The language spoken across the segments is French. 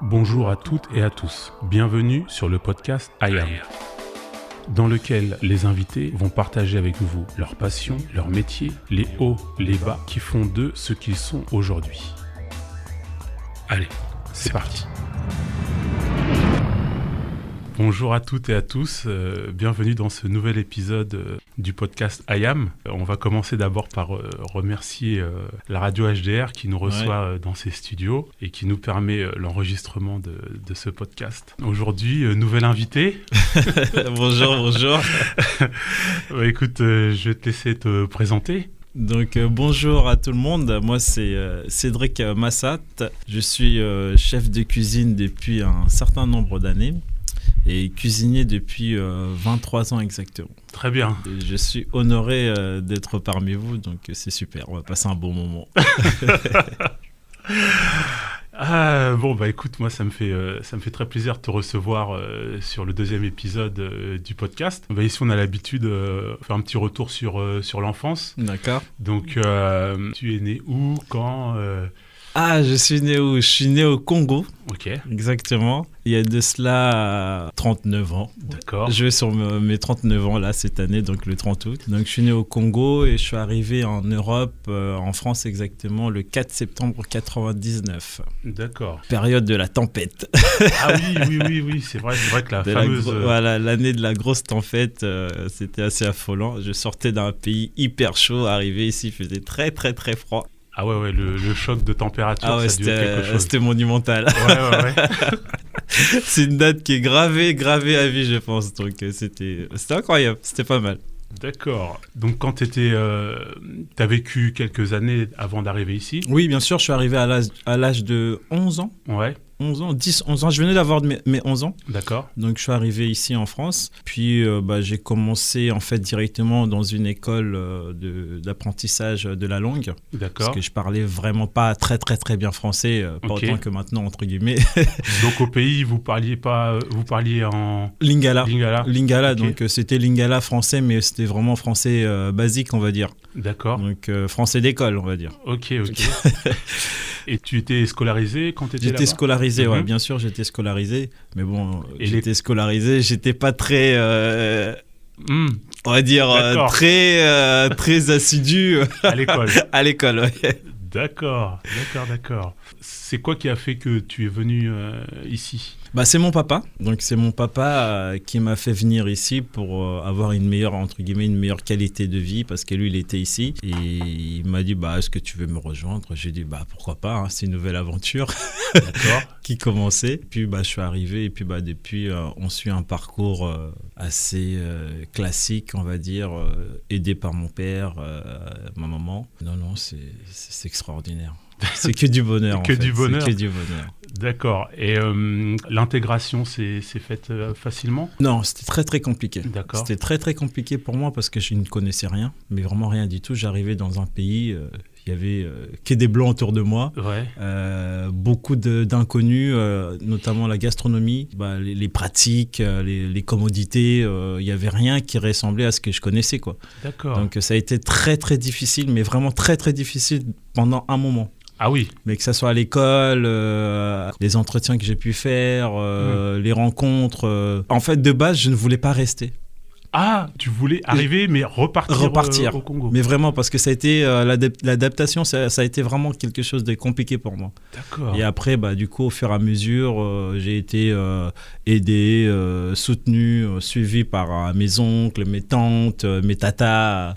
Bonjour à toutes et à tous, bienvenue sur le podcast I Am, dans lequel les invités vont partager avec vous leurs passions, leur métier, les hauts, les bas qui font d'eux ce qu'ils sont aujourd'hui. Allez, c'est parti. Bonjour à toutes et à tous, bienvenue dans ce nouvel épisode du podcast I Am. On va commencer d'abord par remercier la radio HDR qui nous reçoit dans ses studios et qui nous permet l'enregistrement de ce podcast. Aujourd'hui, nouvel invité. Bonjour. Écoute, je vais te laisser te présenter. Donc bonjour à tout le monde, moi c'est Cédric Massat, je suis chef de cuisine depuis un certain nombre d'années. Et cuisinier depuis 23 ans exactement. Très bien. Et je suis honoré d'être parmi vous, donc c'est super, on va passer un bon moment. Écoute, moi ça me fait très plaisir de te recevoir sur le deuxième épisode du podcast. Ici on a l'habitude de faire un petit retour sur l'enfance. D'accord. Donc tu es né où, quand je suis né où ? Je suis né au Congo. Ok. Exactement. Il y a de cela 39 ans. D'accord. Je vais sur mes 39 ans là cette année, donc le 30 août. Donc je suis né au Congo et je suis arrivé en Europe, en France exactement, le 4 septembre 99. D'accord. Période de la tempête. Ah oui, c'est vrai que la fameuse... l'année de la grosse tempête, c'était assez affolant. Je sortais d'un pays hyper chaud, arrivé ici, il faisait très très très froid. Ah ouais, le choc de température, ça a dû être quelque chose. C'était monumental. Ouais. C'est une date qui est gravée à vie, je pense. Donc c'était incroyable, c'était pas mal. D'accord. Donc quand t'as vécu quelques années avant d'arriver ici ? Oui, bien sûr, je suis arrivé à l'âge de 11 ans. Ouais. 11 ans. Je venais d'avoir mes 11 ans. D'accord. Donc, je suis arrivé ici en France. Puis, j'ai commencé en fait directement dans une école d'apprentissage de la langue. D'accord. Parce que je parlais vraiment pas très, très, très bien français, pas autant que maintenant, entre guillemets. Donc, au pays, vous parliez en... Lingala. Okay. Donc, c'était Lingala français, mais c'était vraiment français basique, on va dire. D'accord. Donc, français d'école, on va dire. Ok. Et tu étais scolarisé quand tu étais là-bas ? J'étais scolarisé, ouais, bien sûr, j'étais scolarisé. Mais bon, scolarisé, j'étais pas très, on va dire, très assidu. À l'école. À l'école, ouais. D'accord. C'est quoi qui a fait que tu es venu ici ? C'est mon papa. Donc, c'est mon papa qui m'a fait venir ici pour avoir une meilleure qualité de vie parce que lui, il était ici. Et il m'a dit, est-ce que tu veux me rejoindre ? J'ai dit, pourquoi pas, hein, c'est une nouvelle aventure. D'accord. Qui commençait. Puis, je suis arrivé et puis, depuis, on suit un parcours assez classique, on va dire, aidé par mon père, ma maman. Non, c'est extraordinaire. C'est que du bonheur. C'est que du bonheur. D'accord. Et l'intégration s'est faite facilement ? Non, c'était très très compliqué. D'accord. C'était très très compliqué pour moi parce que je ne connaissais rien, mais vraiment rien du tout. J'arrivais dans un pays, il y avait que des blancs autour de moi, beaucoup d'inconnus, notamment la gastronomie, les pratiques, les commodités. Il n'y avait rien qui ressemblait à ce que je connaissais, quoi. D'accord. Donc ça a été très très difficile, mais vraiment très très difficile pendant un moment. Ah oui. Mais que ça soit à l'école, les entretiens que j'ai pu faire, les rencontres. En fait, de base, je ne voulais pas rester. Ah, tu voulais arriver, mais repartir au Congo. Mais vraiment, parce que ça a été l'adaptation, ça a été vraiment quelque chose de compliqué pour moi. D'accord. Et après, du coup, au fur et à mesure, j'ai été aidé, soutenu, suivi par mes oncles, mes tantes, mes tatas.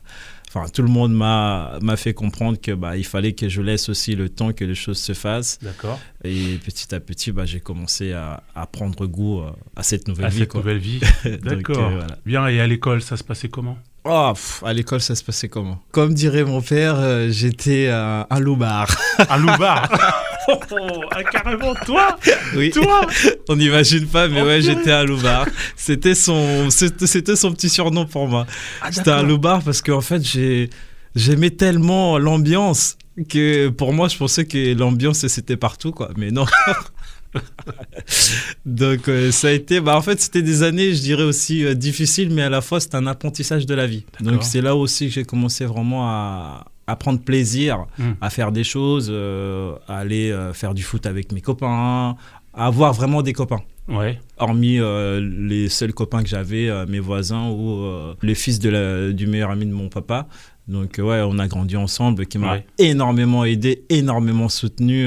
Enfin, tout le monde m'a fait comprendre que il fallait que je laisse aussi le temps que les choses se fassent. D'accord. Et petit à petit, j'ai commencé à prendre goût à cette nouvelle vie. Nouvelle vie. D'accord. Donc, voilà. Bien, et à l'école, ça se passait comment ? À l'école, ça se passait comment ? Comme dirait mon père, j'étais un loupard. Un loupard. Carrément, toi ? Oui. Toi ? On n'imagine pas, mais j'étais un loupard. C'était son petit surnom pour moi. J'étais un loupard parce qu'en fait, j'aimais tellement l'ambiance que pour moi, je pensais que l'ambiance, c'était partout, quoi. Mais non. Donc ça a été en fait c'était des années je dirais aussi difficiles, mais à la fois c'était un apprentissage de la vie. D'accord. Donc c'est là aussi que j'ai commencé vraiment à prendre plaisir à faire des choses, à aller faire du foot avec mes copains, à avoir vraiment des copains. Ouais. Hormis les seuls copains que j'avais, mes voisins ou les fils du meilleur ami de mon papa. Donc ouais, on a grandi ensemble, qui m'a énormément aidé, énormément soutenu.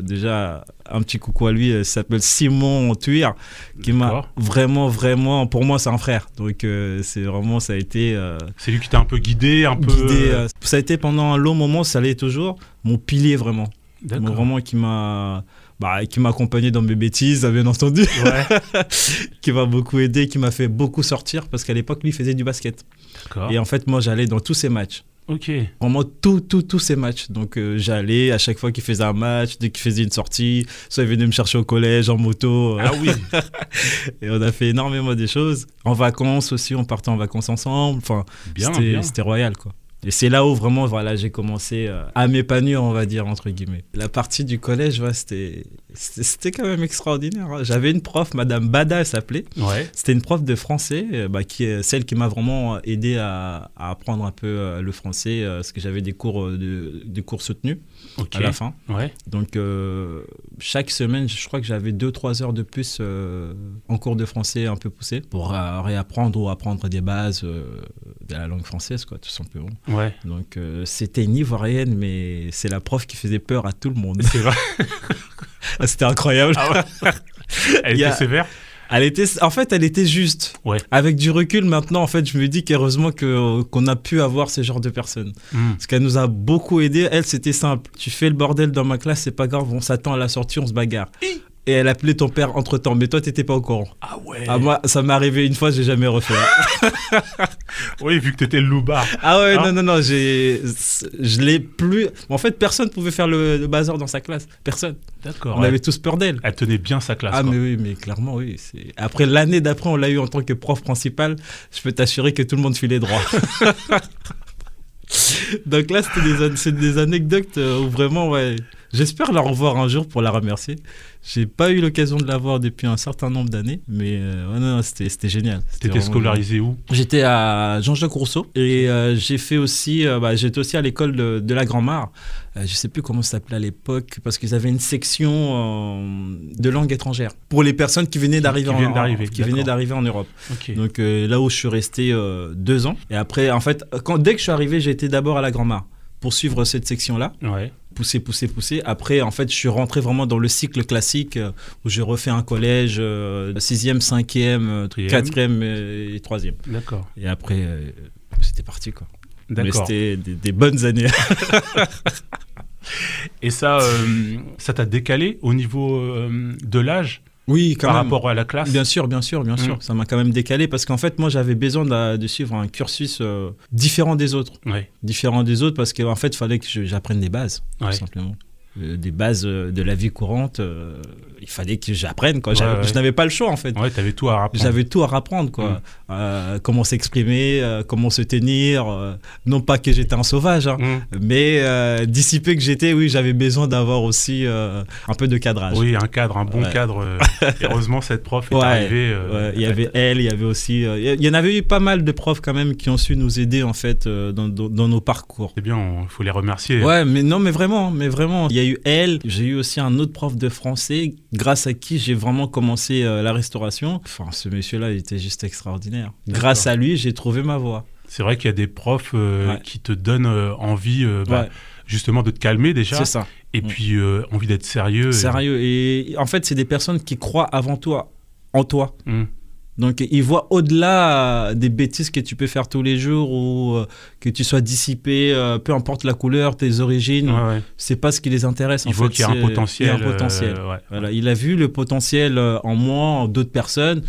Déjà, un petit coucou à lui, il s'appelle Simon Thuir, qui m'a vraiment, pour moi c'est un frère. Donc c'est vraiment, ça a été... C'est lui qui t'a un peu guidé, ça a été pendant un long moment, ça l'est toujours, mon pilier vraiment. D'accord. Vraiment qui m'a accompagné dans mes bêtises, bien entendu. Ouais. Qui m'a beaucoup aidé, qui m'a fait beaucoup sortir, parce qu'à l'époque, lui faisait du basket. D'accord. Et en fait, moi, j'allais dans tous ses matchs. Ok. Vraiment tous ses matchs. Donc j'allais à chaque fois qu'il faisait un match, dès qu'il faisait une sortie, soit il venait me chercher au collège en moto. Ah oui. Et on a fait énormément de choses. En vacances aussi, on partait en vacances ensemble. Enfin, c'était royal, quoi. Et c'est là où vraiment j'ai commencé à m'épanouir, on va dire, entre guillemets. La partie du collège, c'était quand même extraordinaire. Hein. J'avais une prof, Madame Bada, elle s'appelait. Ouais. C'était une prof de français, qui est celle qui m'a vraiment aidé à apprendre un peu le français, parce que j'avais des cours soutenus à la fin. Ouais. Donc, chaque semaine, je crois que j'avais 2-3 heures de plus en cours de français un peu poussé pour réapprendre ou apprendre des bases de la langue française, quoi, tout simplement. Ouais. Donc, c'était une Ivoirienne, mais c'est la prof qui faisait peur à tout le monde. C'est vrai. C'était incroyable. Ah ouais. Elle était sévère? Elle était juste. Ouais. Avec du recul, maintenant, en fait, je me dis qu'heureusement qu'on a pu avoir ce genre de personnes. Parce qu'elle nous a beaucoup aidés. Elle, c'était simple. Tu fais le bordel dans ma classe, c'est pas grave, on s'attend à la sortie, on se bagarre. Et elle appelait ton père entre-temps, mais toi, t'étais pas au courant. Ah ouais. Moi, ça m'est arrivé une fois, j'ai jamais refait. Oui, vu que t'étais le loupard. Ah ouais, non, je l'ai plus... En fait, personne pouvait faire le bazar dans sa classe. Personne. D'accord. On avait tous peur d'elle. Elle tenait bien sa classe. Ah, quoi. Mais clairement, oui. Après, l'année d'après, on l'a eu en tant que prof principal. Je peux t'assurer que tout le monde filait droit. Donc là, c'est des anecdotes où vraiment, ouais... J'espère la revoir un jour pour la remercier. J'ai pas eu l'occasion de la voir depuis un certain nombre d'années, mais c'était génial. T'étais scolarisé où? J'étais à Jean-Jacques Rousseau et j'étais aussi à l'école de la Grand-Mare. Je sais plus comment ça s'appelait à l'époque parce qu'ils avaient une section de langue étrangère pour les personnes qui venaient d'arriver en Europe. Okay. Donc là où je suis resté 2 ans. Et après, en fait, dès que je suis arrivé, j'ai été d'abord à la Grand-Mare pour suivre cette section-là. Ouais. Pousser. Après, en fait, je suis rentré vraiment dans le cycle classique où j'ai refait un collège, 6e, 5e, 4e et 3e. D'accord. Et après, c'était parti, quoi. D'accord. Mais c'était des bonnes années. Et ça t'a décalé au niveau de l'âge? Oui, quand par même. Rapport à la classe? Bien sûr. Ça m'a quand même décalé parce qu'en fait, moi, j'avais besoin de suivre un cursus différent des autres. Ouais. Différent des autres parce qu'en fait, il fallait que j'apprenne des bases, tout simplement. Des bases de la vie courante, il fallait que j'apprenne, quoi. Je n'avais pas le choix, en fait. Ouais, t'avais tout à apprendre. J'avais tout à apprendre, quoi. Comment s'exprimer, comment se tenir. Non pas que j'étais un sauvage, hein, mais dissipé que j'étais, oui, j'avais besoin d'avoir aussi un peu de cadrage. Oui, un bon cadre. Heureusement, cette prof est arrivée. Il y avait elle, il y avait aussi... il y en avait eu pas mal de profs, quand même, qui ont su nous aider, en fait, dans nos parcours. C'est bien, il faut les remercier. Ouais, mais vraiment. Il y a eu elle, j'ai eu aussi un autre prof de français grâce à qui j'ai vraiment commencé la restauration. Enfin, ce monsieur-là, il était juste extraordinaire. D'accord. Grâce à lui, j'ai trouvé ma voie. C'est vrai qu'il y a des profs qui te donnent envie justement de te calmer déjà. C'est ça. Et puis envie d'être sérieux. Sérieux. Et en fait, c'est des personnes qui croient avant toi en toi. Donc, ils voient au-delà des bêtises que tu peux faire tous les jours ou que tu sois dissipé, peu importe la couleur, tes origines. C'est pas ce qui les intéresse. Il voit qu'il y a un potentiel. Voilà. Il a vu le potentiel en moi, en d'autres personnes.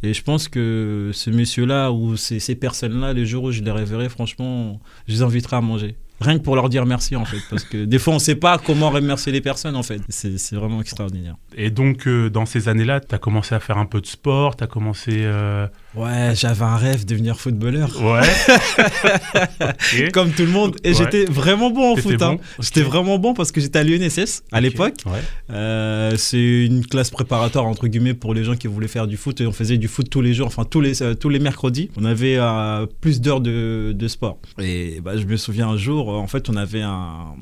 Et je pense que ce monsieur-là ou ces personnes-là, le jour où je les reverrai, franchement, je les inviterai à manger. Rien que pour leur dire merci, en fait. Parce que des fois, on ne sait pas comment remercier les personnes, en fait. C'est vraiment extraordinaire. Et donc, dans ces années-là, tu as commencé à faire un peu de sport, tu as commencé... Ouais, j'avais un rêve de devenir footballeur. Ouais. Okay. Comme tout le monde. Et j'étais vraiment bon en foot. Bon Okay. J'étais vraiment bon parce que j'étais à l'UNSS à l'époque. Ouais. C'est une classe préparatoire, entre guillemets, pour les gens qui voulaient faire du foot. Et on faisait du foot tous les jours, enfin tous les mercredis. On avait plus d'heures de sport. Et je me souviens un jour, en fait, on avait un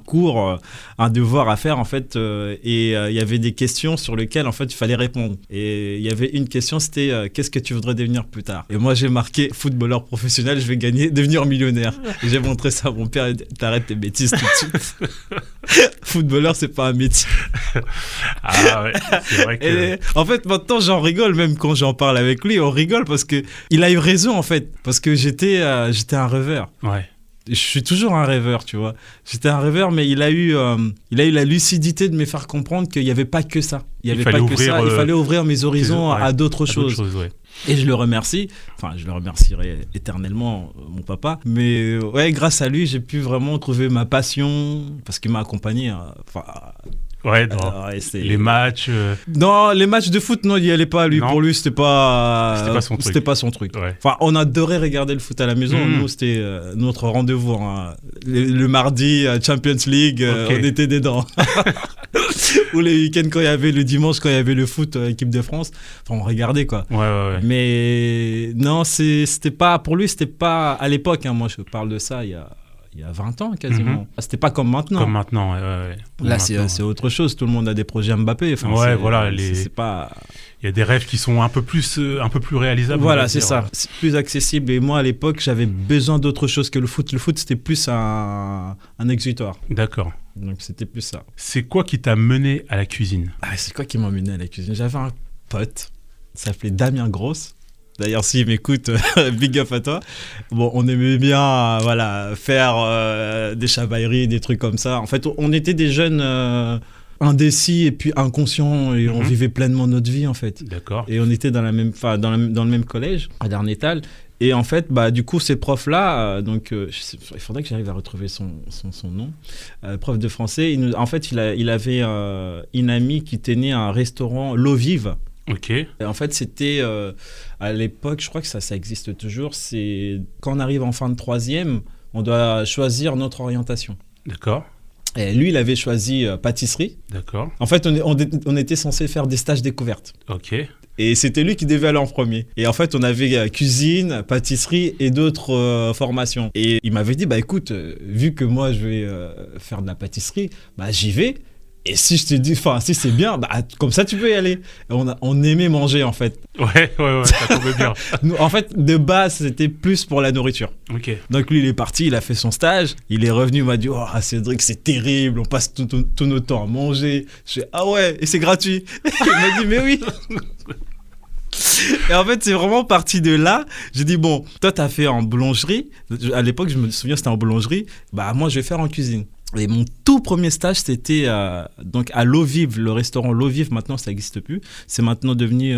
cours, un devoir à faire en fait, et il y avait des questions sur lesquelles en fait il fallait répondre. Et il y avait une question, c'était qu'est-ce que tu voudrais devenir plus tard? Et moi j'ai marqué footballeur professionnel, je vais devenir millionnaire. Et j'ai montré ça à mon père, t'arrêtes tes bêtises tout de suite. Footballeur c'est pas un métier. Ah ouais, c'est vrai que... Et, en fait maintenant j'en rigole, même quand j'en parle avec lui, on rigole parce que il a eu raison en fait, parce que j'étais un rêveur. Ouais. Je suis toujours un rêveur, tu vois. J'étais un rêveur, mais il a eu la lucidité de me faire comprendre qu'il n'y avait pas que ça. Il fallait ouvrir mes horizons à d'autres choses. Ouais. Et je le remercie. Enfin, je le remercierai éternellement, mon papa. Mais ouais, grâce à lui, j'ai pu vraiment trouver ma passion parce qu'il m'a accompagné. Ouais, les matchs. Non, les matchs de foot, non, il n'y allait pas. Lui, pour lui, c'était pas son truc. Ouais. Enfin, on adorait regarder le foot à la maison. Nous, c'était notre rendez-vous. Hein. Le mardi, Champions League, on était dedans. Ou les week-ends, le dimanche, quand il y avait le foot, équipe de France, enfin, on regardait, quoi. Ouais. Mais non, c'était pas, pour lui, c'était pas à l'époque. Hein, moi, je parle de ça il y a 20 ans quasiment. C'était pas comme maintenant. Comme maintenant, ouais. Là, c'est autre chose. Tout le monde a des projets Mbappé. Enfin, ouais, voilà. C'est pas... Il y a des rêves qui sont un peu plus réalisables. Voilà, c'est ça. C'est plus accessible. Et moi, à l'époque, j'avais besoin d'autre chose que le foot. Le foot, c'était plus un exutoire. D'accord. Donc, c'était plus ça. C'est quoi qui t'a mené à la cuisine? C'est quoi qui m'a mené à la cuisine? J'avais un pote, il s'appelait Damien Grosse. D'ailleurs, s'il m'écoute, big up à toi. Bon, on aimait bien faire des chamailleries, des trucs comme ça. En fait, on était des jeunes indécis et puis inconscients et on vivait pleinement notre vie, en fait. D'accord. Et on était dans le même collège, à Darnétal. Et en fait, du coup, ces profs-là, il faudrait que j'arrive à retrouver son nom, prof de français, il avait une amie qui tenait un restaurant L'Eau Vive. Ok. Et en fait, c'était à l'époque, je crois que ça existe toujours, c'est quand on arrive en fin de troisième, on doit choisir notre orientation. D'accord. Et lui, il avait choisi pâtisserie. D'accord. En fait, on était censé faire des stages découvertes. Ok. Et c'était lui qui devait aller en premier. Et en fait, on avait cuisine, pâtisserie et d'autres formations. Et il m'avait dit, écoute, vu que moi, je vais faire de la pâtisserie, j'y vais. Et si je te dis, si c'est bien, comme ça, tu peux y aller. Et on aimait manger, en fait. Ouais, ça tombait bien. En fait, de base, c'était plus pour la nourriture. Ok. Donc lui, il est parti, il a fait son stage. Il est revenu, il m'a dit, Cédric, c'est terrible, on passe tout notre temps à manger. Je fais, ah ouais, et c'est gratuit. Il m'a dit, mais oui. Et en fait, c'est vraiment parti de là. J'ai dit, bon, toi, t'as fait en boulangerie. À l'époque, je me souviens, c'était en boulangerie. Moi, je vais faire en cuisine. Et mon tout premier stage, c'était donc à L'Eau Vive, le restaurant L'Eau Vive. Maintenant, ça n'existe plus. C'est maintenant devenu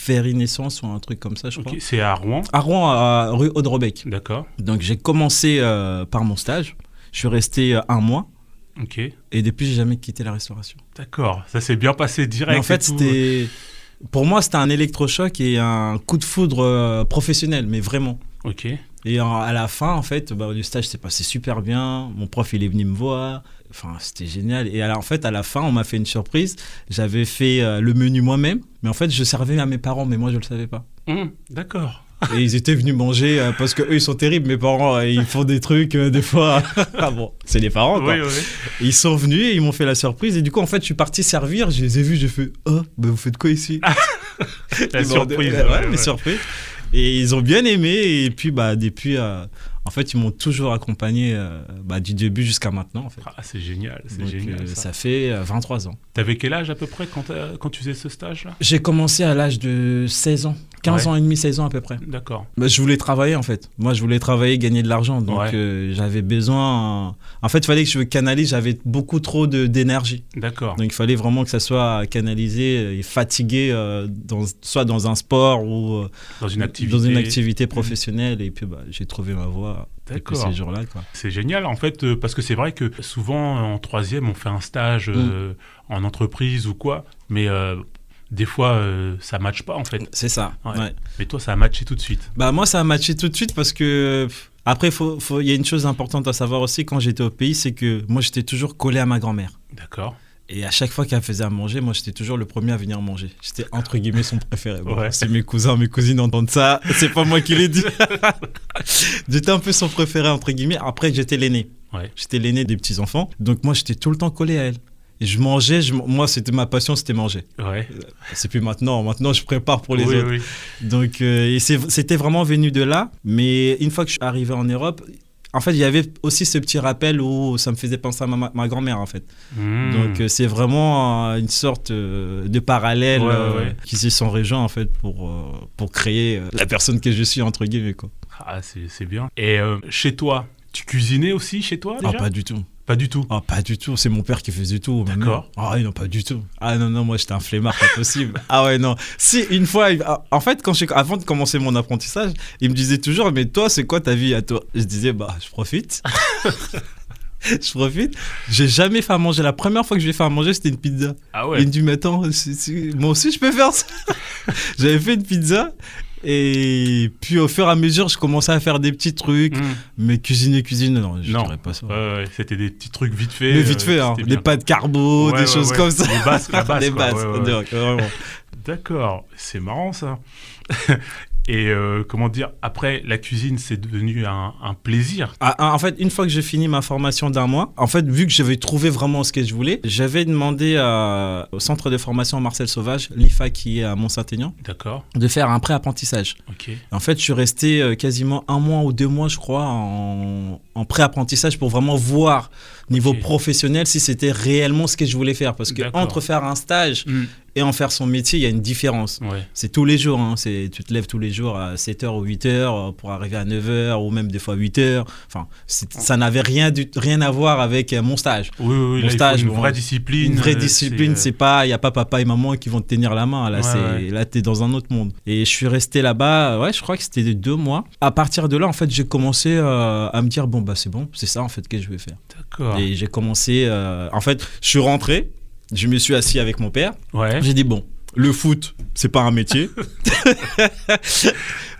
Vérinescence ou un truc comme ça, je crois. C'est à Rouen? À Rouen, rue Audrebec. D'accord. Donc, j'ai commencé par mon stage. Je suis resté 1 mois. Ok. Et depuis, j'ai jamais quitté la restauration. D'accord. Ça s'est bien passé direct. Mais en fait, pour moi, c'était un électrochoc et un coup de foudre professionnel, mais vraiment. Ok. Et à la fin, en fait, le stage s'est passé super bien. Mon prof, il est venu me voir. Enfin, c'était génial. Et en fait, à la fin, on m'a fait une surprise. J'avais fait le menu moi-même. Mais en fait, je servais à mes parents, mais moi, je ne le savais pas. D'accord. Et ils étaient venus manger parce qu'eux, ils sont terribles. Mes parents, ils font des trucs, des fois. Bon, c'est les parents, quoi. Oui. Ils sont venus et ils m'ont fait la surprise. Et du coup, en fait, je suis parti servir. Je les ai vus, j'ai fait « Oh, vous faites quoi ici ?» La surprise. Ouais, surprise. Et ils ont bien aimé. Et puis, depuis, en fait, ils m'ont toujours accompagné du début jusqu'à maintenant. En fait. C'est génial. Ça fait 23 ans. T'avais quel âge à peu près quand tu faisais ce stage-là? J'ai commencé à l'âge de 16 ans. 15 ans et demi, 16 ans à peu près. D'accord. Je voulais travailler, en fait. Moi, je voulais travailler, gagner de l'argent. Donc, j'avais besoin... En fait, il fallait que je canalise. J'avais beaucoup trop d'énergie. D'accord. Donc, il fallait vraiment que ça soit canalisé et fatigué, soit dans un sport ou dans une activité professionnelle. Et puis, j'ai trouvé ma voie depuis ces jours-là, quoi. C'est génial, en fait, parce que c'est vrai que souvent, en troisième, on fait un stage en entreprise ou quoi. Mais... Des fois, ça ne matche pas, en fait. C'est ça, ouais. Mais toi, ça a matché tout de suite. Moi, ça a matché tout de suite parce que... Après, il y a une chose importante à savoir aussi quand j'étais au pays, c'est que moi, j'étais toujours collé à ma grand-mère. D'accord. Et à chaque fois qu'elle faisait à manger, moi, j'étais toujours le premier à venir manger. J'étais, entre guillemets, son préféré. Bon, si mes cousins, mes cousines entendent ça, c'est pas moi qui l'ai dit. J'étais un peu son préféré, entre guillemets. Après, j'étais l'aîné. Ouais. J'étais l'aîné des petits-enfants. Donc, moi, j'étais tout le temps collé à elle. Et je mangeais, moi, c'était ma passion, c'était manger. Ouais. C'est plus maintenant. Maintenant, je prépare pour les autres. Oui. Donc, c'était vraiment venu de là. Mais une fois que je suis arrivé en Europe, en fait, il y avait aussi ce petit rappel où ça me faisait penser à ma grand-mère, en fait. Donc, c'est vraiment une sorte de parallèle qui s'y sont rejoints, en fait, pour créer la personne que je suis, entre guillemets, quoi. Ah, c'est bien. Et chez toi, tu cuisinais aussi chez toi, déjà ? Pas du tout. Pas du tout. Ah, pas du tout. C'est mon père qui faisait tout. D'accord. Ah non, pas du tout. Ah non, moi j'étais un flemmard, pas possible. Ah ouais, non. Si, une fois, en fait, avant de commencer mon apprentissage, il me disait toujours, mais toi, c'est quoi ta vie à toi ? Je disais, je profite. Je profite. J'ai jamais fait à manger. La première fois que j'ai fait à manger, c'était une pizza. Ah ouais. Il me dit, mais attends, moi aussi je peux faire ça. J'avais fait une pizza. Et puis au fur et à mesure, je commençais à faire des petits trucs. Mais cuisiner, non, je dirais pas ça. Ouais, c'était des petits trucs vite fait. Mais vite fait, des pâtes carbo, des choses comme ça. La base. Les bases, vraiment. D'accord, c'est marrant ça. Et comment dire, après, la cuisine, c'est devenu un plaisir. En fait, une fois que j'ai fini ma formation d'1 mois, en fait, vu que j'avais trouvé vraiment ce que je voulais, j'avais demandé au centre de formation Marcel Sauvage, l'IFA qui est à Mont-Saint-Aignan, d'accord, de faire un pré-apprentissage. Okay. En fait, je suis resté quasiment 1 mois ou 2 mois, je crois, en pré-apprentissage pour vraiment voir, niveau professionnel, si c'était réellement ce que je voulais faire. Parce qu'entre faire un stage et en faire son métier, il y a une différence. Ouais. C'est tous les jours. Tu te lèves tous les jours à 7h ou 8h pour arriver à 9h ou même des fois 8h. Enfin, ça n'avait rien à voir avec mon stage. Oui, mon là, stage, il faut une vraie discipline. Une vraie discipline, il n'y a pas papa et maman qui vont te tenir la main. Là, là tu es dans un autre monde. Et je suis resté là-bas, je crois que c'était 2 mois. À partir de là, en fait, j'ai commencé à me dire, c'est ça en fait que je vais faire. D'accord. Et j'ai commencé, en fait, je suis rentré. Je me suis assis avec mon père. Ouais. J'ai dit, le foot, c'est pas un métier.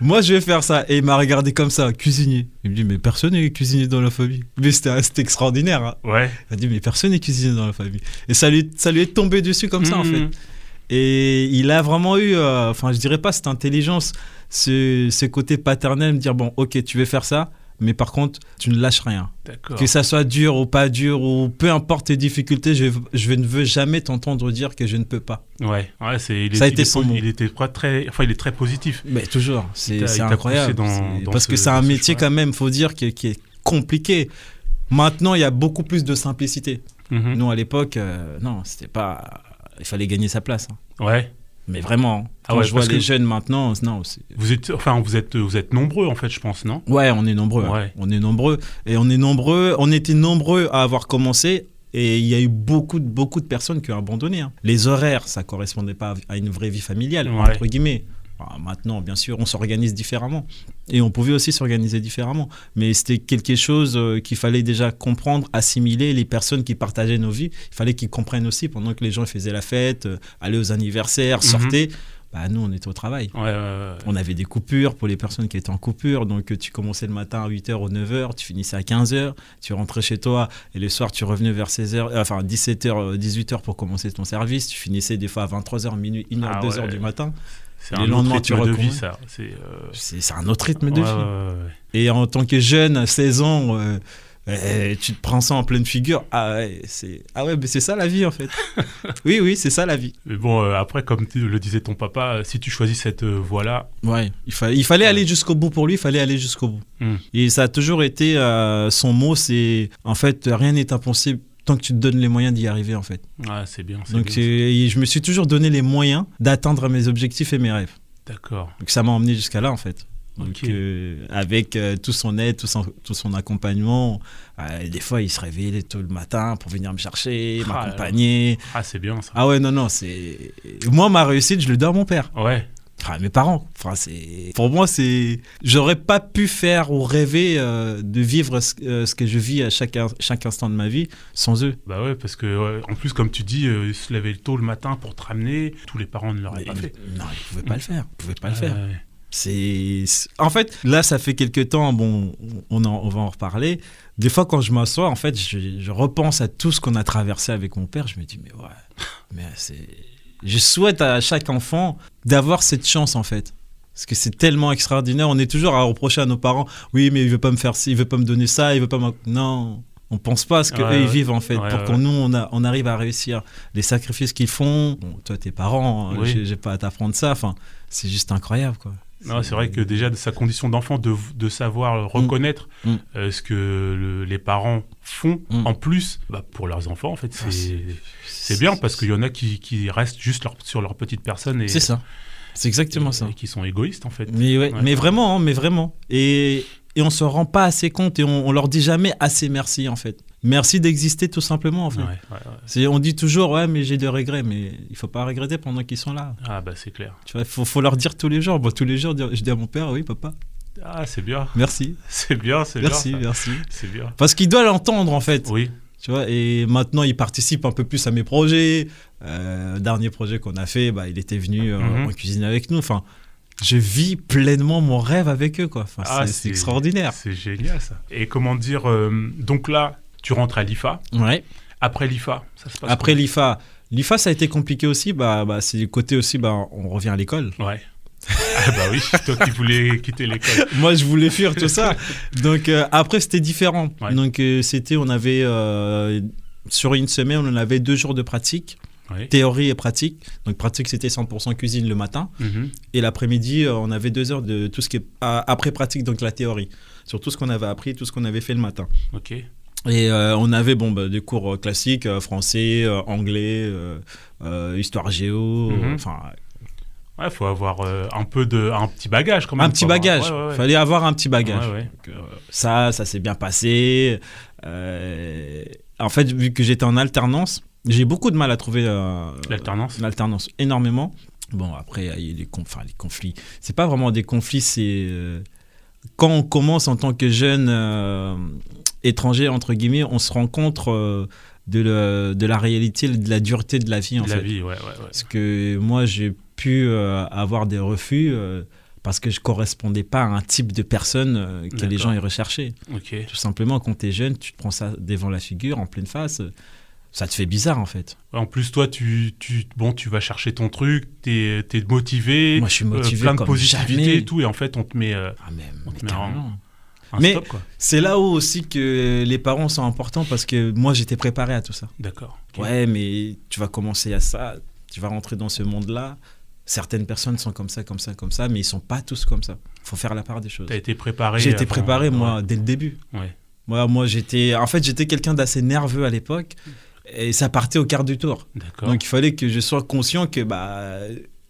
Moi, je vais faire ça. Et il m'a regardé comme ça, cuisinier. Il me dit, mais personne n'est cuisinier dans la famille. Mais c'était extraordinaire. Hein. Ouais. Il m'a dit, mais personne n'est cuisinier dans la famille. Et ça lui est tombé dessus comme ça, en fait. Et il a vraiment eu, je dirais pas cette intelligence, ce côté paternel, me dire, ok, tu veux faire ça. Mais par contre, tu ne lâches rien. D'accord. Que ça soit dur ou pas dur, ou peu importe tes difficultés, je ne veux jamais t'entendre dire que je ne peux pas. Il est très positif. Mais toujours, c'est incroyable. Parce que c'est un métier quand même, faut dire, qui est compliqué. Maintenant, il y a beaucoup plus de simplicité. Nous, à l'époque, non, c'était pas... Il fallait gagner sa place. Hein. Ouais. Mais vraiment, quand je vois les jeunes maintenant, non. Vous êtes nombreux en fait, je pense, non ? Ouais, on est nombreux. Ouais. On est nombreux. Et on était nombreux à avoir commencé. Et il y a eu beaucoup de personnes qui ont abandonné. Hein. Les horaires, ça correspondait pas à une vraie vie familiale, entre guillemets. Maintenant, bien sûr, on s'organise différemment. Et on pouvait aussi s'organiser différemment. Mais c'était quelque chose qu'il fallait déjà comprendre, assimiler. Les personnes qui partageaient nos vies, il fallait qu'ils comprennent aussi pendant que les gens faisaient la fête, allaient aux anniversaires, sortaient. Nous, on était au travail. Ouais. On avait des coupures pour les personnes qui étaient en coupure. Donc, tu commençais le matin à 8h ou 9h, tu finissais à 15h, tu rentrais chez toi et le soir, tu revenais vers 17h, 18h pour commencer ton service. Tu finissais des fois à 23h, minuit, 1h, 2h du matin. C'est un autre rythme de vie, ça. C'est un autre rythme de vie. Ouais. Et en tant que jeune, à 16 ans, tu te prends ça en pleine figure. Mais c'est ça la vie, en fait. Oui, c'est ça la vie. Mais après, comme le disait ton papa, si tu choisis cette voie-là... Ouais, il fallait aller jusqu'au bout pour lui, il fallait aller jusqu'au bout. Et ça a toujours été son mot, c'est en fait, rien n'est impossible tant que tu te donnes les moyens d'y arriver, en fait. Ouais, c'est bien. Donc, je me suis toujours donné les moyens d'atteindre mes objectifs et mes rêves. D'accord. Donc, ça m'a emmené jusqu'à là, en fait. Donc, avec tout son aide, tout son accompagnement, des fois, il se réveillait tôt le matin pour venir me chercher, m'accompagner. C'est bien, ça. Ah ouais, non, moi, ma réussite, je le dois à mon père. Ouais. Enfin, mes parents. Enfin, pour moi, j'aurais pas pu faire ou rêver de vivre ce que je vis à chaque instant de ma vie sans eux. Bah ouais, parce que en plus, comme tu dis, ils se levaient tôt le matin pour te ramener. Tous les parents ne l'auraient pas fait. Non, ils pouvaient pas le faire. Ils pouvaient pas le faire. En fait, là, ça fait quelques temps. Bon, on va en reparler. Des fois, quand je m'assois, en fait, je repense à tout ce qu'on a traversé avec mon père. Je me dis, mais ouais, mais je souhaite à chaque enfant d'avoir cette chance, en fait. Parce que c'est tellement extraordinaire. On est toujours à reprocher à nos parents, oui, mais il veut pas me faire ci, il veut pas me donner ça, il veut pas me... Non, on pense pas à ce qu'eux, ils vivent, en fait, pour qu'on on arrive à réussir. Les sacrifices qu'ils font. Bon, toi, tes parents, j'ai pas à t'apprendre ça. Enfin, c'est juste incroyable, quoi. Non, c'est vrai que déjà, de sa condition d'enfant, de savoir reconnaître ce que les parents font, en plus, pour leurs enfants, en fait, c'est bien, parce qu'il y en a qui restent juste sur leur petite personne. C'est ça. C'est exactement ça. Et qui sont égoïstes, en fait. Mais vraiment, mais vraiment. Et on se rend pas assez compte et on leur dit jamais assez merci, en fait. Merci d'exister, tout simplement, en fait. On dit toujours, ouais, mais j'ai des regrets, mais il faut pas regretter pendant qu'ils sont là. Ah, bah, c'est clair. Tu vois, faut leur dire tous les jours. Tous les jours, je dis à mon père, oui, papa. Ah, c'est bien. Merci. C'est bien. Merci. C'est bien. Parce qu'il doit l'entendre, en fait. Oui. Tu vois, et maintenant, il participe un peu plus à mes projets. Dernier projet qu'on a fait, il était venu en cuisine avec nous. Enfin, je vis pleinement mon rêve avec eux, quoi. Enfin, c'est extraordinaire. C'est génial, ça. Et comment dire, donc là, tu rentres à l'IFA. Ouais. Après l'IFA, ça se passe Après l'IFA, ça a été compliqué aussi. C'est le côté aussi, on revient à l'école. Ouais. Ah bah oui, toi qui voulais quitter l'école. Moi, je voulais fuir tout ça. Donc après, c'était différent. Ouais. Donc on avait sur une semaine, on avait 2 jours de pratique. Ouais. Théorie et pratique. Donc pratique, c'était 100% cuisine le matin. Et l'après-midi, on avait 2 heures de tout ce qui est après pratique, donc la théorie. Sur tout ce qu'on avait appris, tout ce qu'on avait fait le matin. Ok. Et on avait des cours classiques, français, anglais, histoire géo. Enfin. Ouais, faut avoir un petit bagage quand même. Un petit bagage. Ouais. Fallait avoir un petit bagage. Ouais. Donc, ça s'est bien passé. En fait, vu que j'étais en alternance, j'ai beaucoup de mal à trouver l'alternance, énormément. Bon, après, il y a les conflits. C'est pas vraiment des conflits, c'est quand on commence en tant que jeune étranger, entre guillemets, on se rend compte de la réalité, de la dureté de la vie, en fait. La vie, ouais. Parce que moi, j'ai pu avoir des refus parce que je correspondais pas à un type de personne que les gens y recherchaient. Okay. Tout simplement, quand tu es jeune, tu te prends ça devant la figure, en pleine face. Ça te fait bizarre, en fait. En plus, toi, tu vas chercher ton truc, t'es motivé. Moi, je suis motivé plein de comme positivité jamais. et tout. Et en fait, on te met mais stop, quoi. C'est là où aussi que les parents sont importants parce que moi, j'étais préparé à tout ça. D'accord. Okay. Ouais, mais tu vas commencer à ça, tu vas rentrer dans ce monde-là. Certaines personnes sont comme ça, mais ils sont pas tous comme ça. Il faut faire la part des choses. Tu as été préparé. J'ai été préparé, moi, dès le début. Ouais. Moi, j'étais quelqu'un d'assez nerveux à l'époque et ça partait au quart du tour. D'accord. Donc, il fallait que je sois conscient que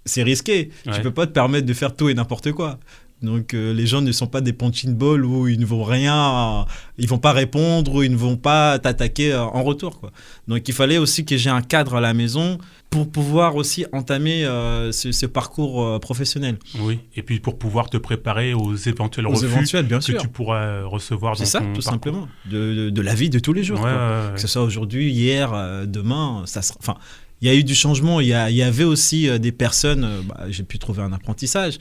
c'est risqué. Ouais. Tu peux pas te permettre de faire tout et n'importe quoi. Donc, les gens ne sont pas des punching balls où ils ne vont rien, ils vont pas répondre ou ils ne vont pas t'attaquer en retour, quoi. Donc, il fallait aussi que j'ai un cadre à la maison pour pouvoir aussi entamer ce parcours professionnel. Oui, et puis pour pouvoir te préparer aux éventuels refus bien sûr. Que tu pourras recevoir dans ton parcours. C'est ça, tout simplement. De la vie de tous les jours. Ouais. Que ce soit aujourd'hui, hier, demain, ça sera... Enfin, il y a eu du changement. Il y avait aussi des personnes... j'ai pu trouver un apprentissage.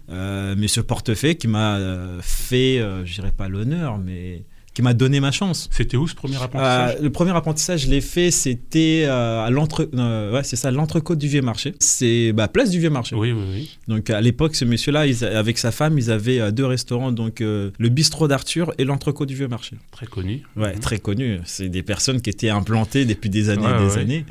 Mais ce portefeuille qui m'a fait, je dirais pas l'honneur, mais... qui m'a donné ma chance. C'était où ce premier apprentissage ? Le premier apprentissage, je l'ai fait, c'était à l'Entrecôte du Vieux-Marché. C'est place du Vieux-Marché. Oui. Donc à l'époque, ce monsieur-là, avec sa femme, ils avaient 2 restaurants, donc le Bistrot d'Arthur et l'Entrecôte du Vieux-Marché. Très connu. Ouais, très connu. C'est des personnes qui étaient implantées depuis des années et des années.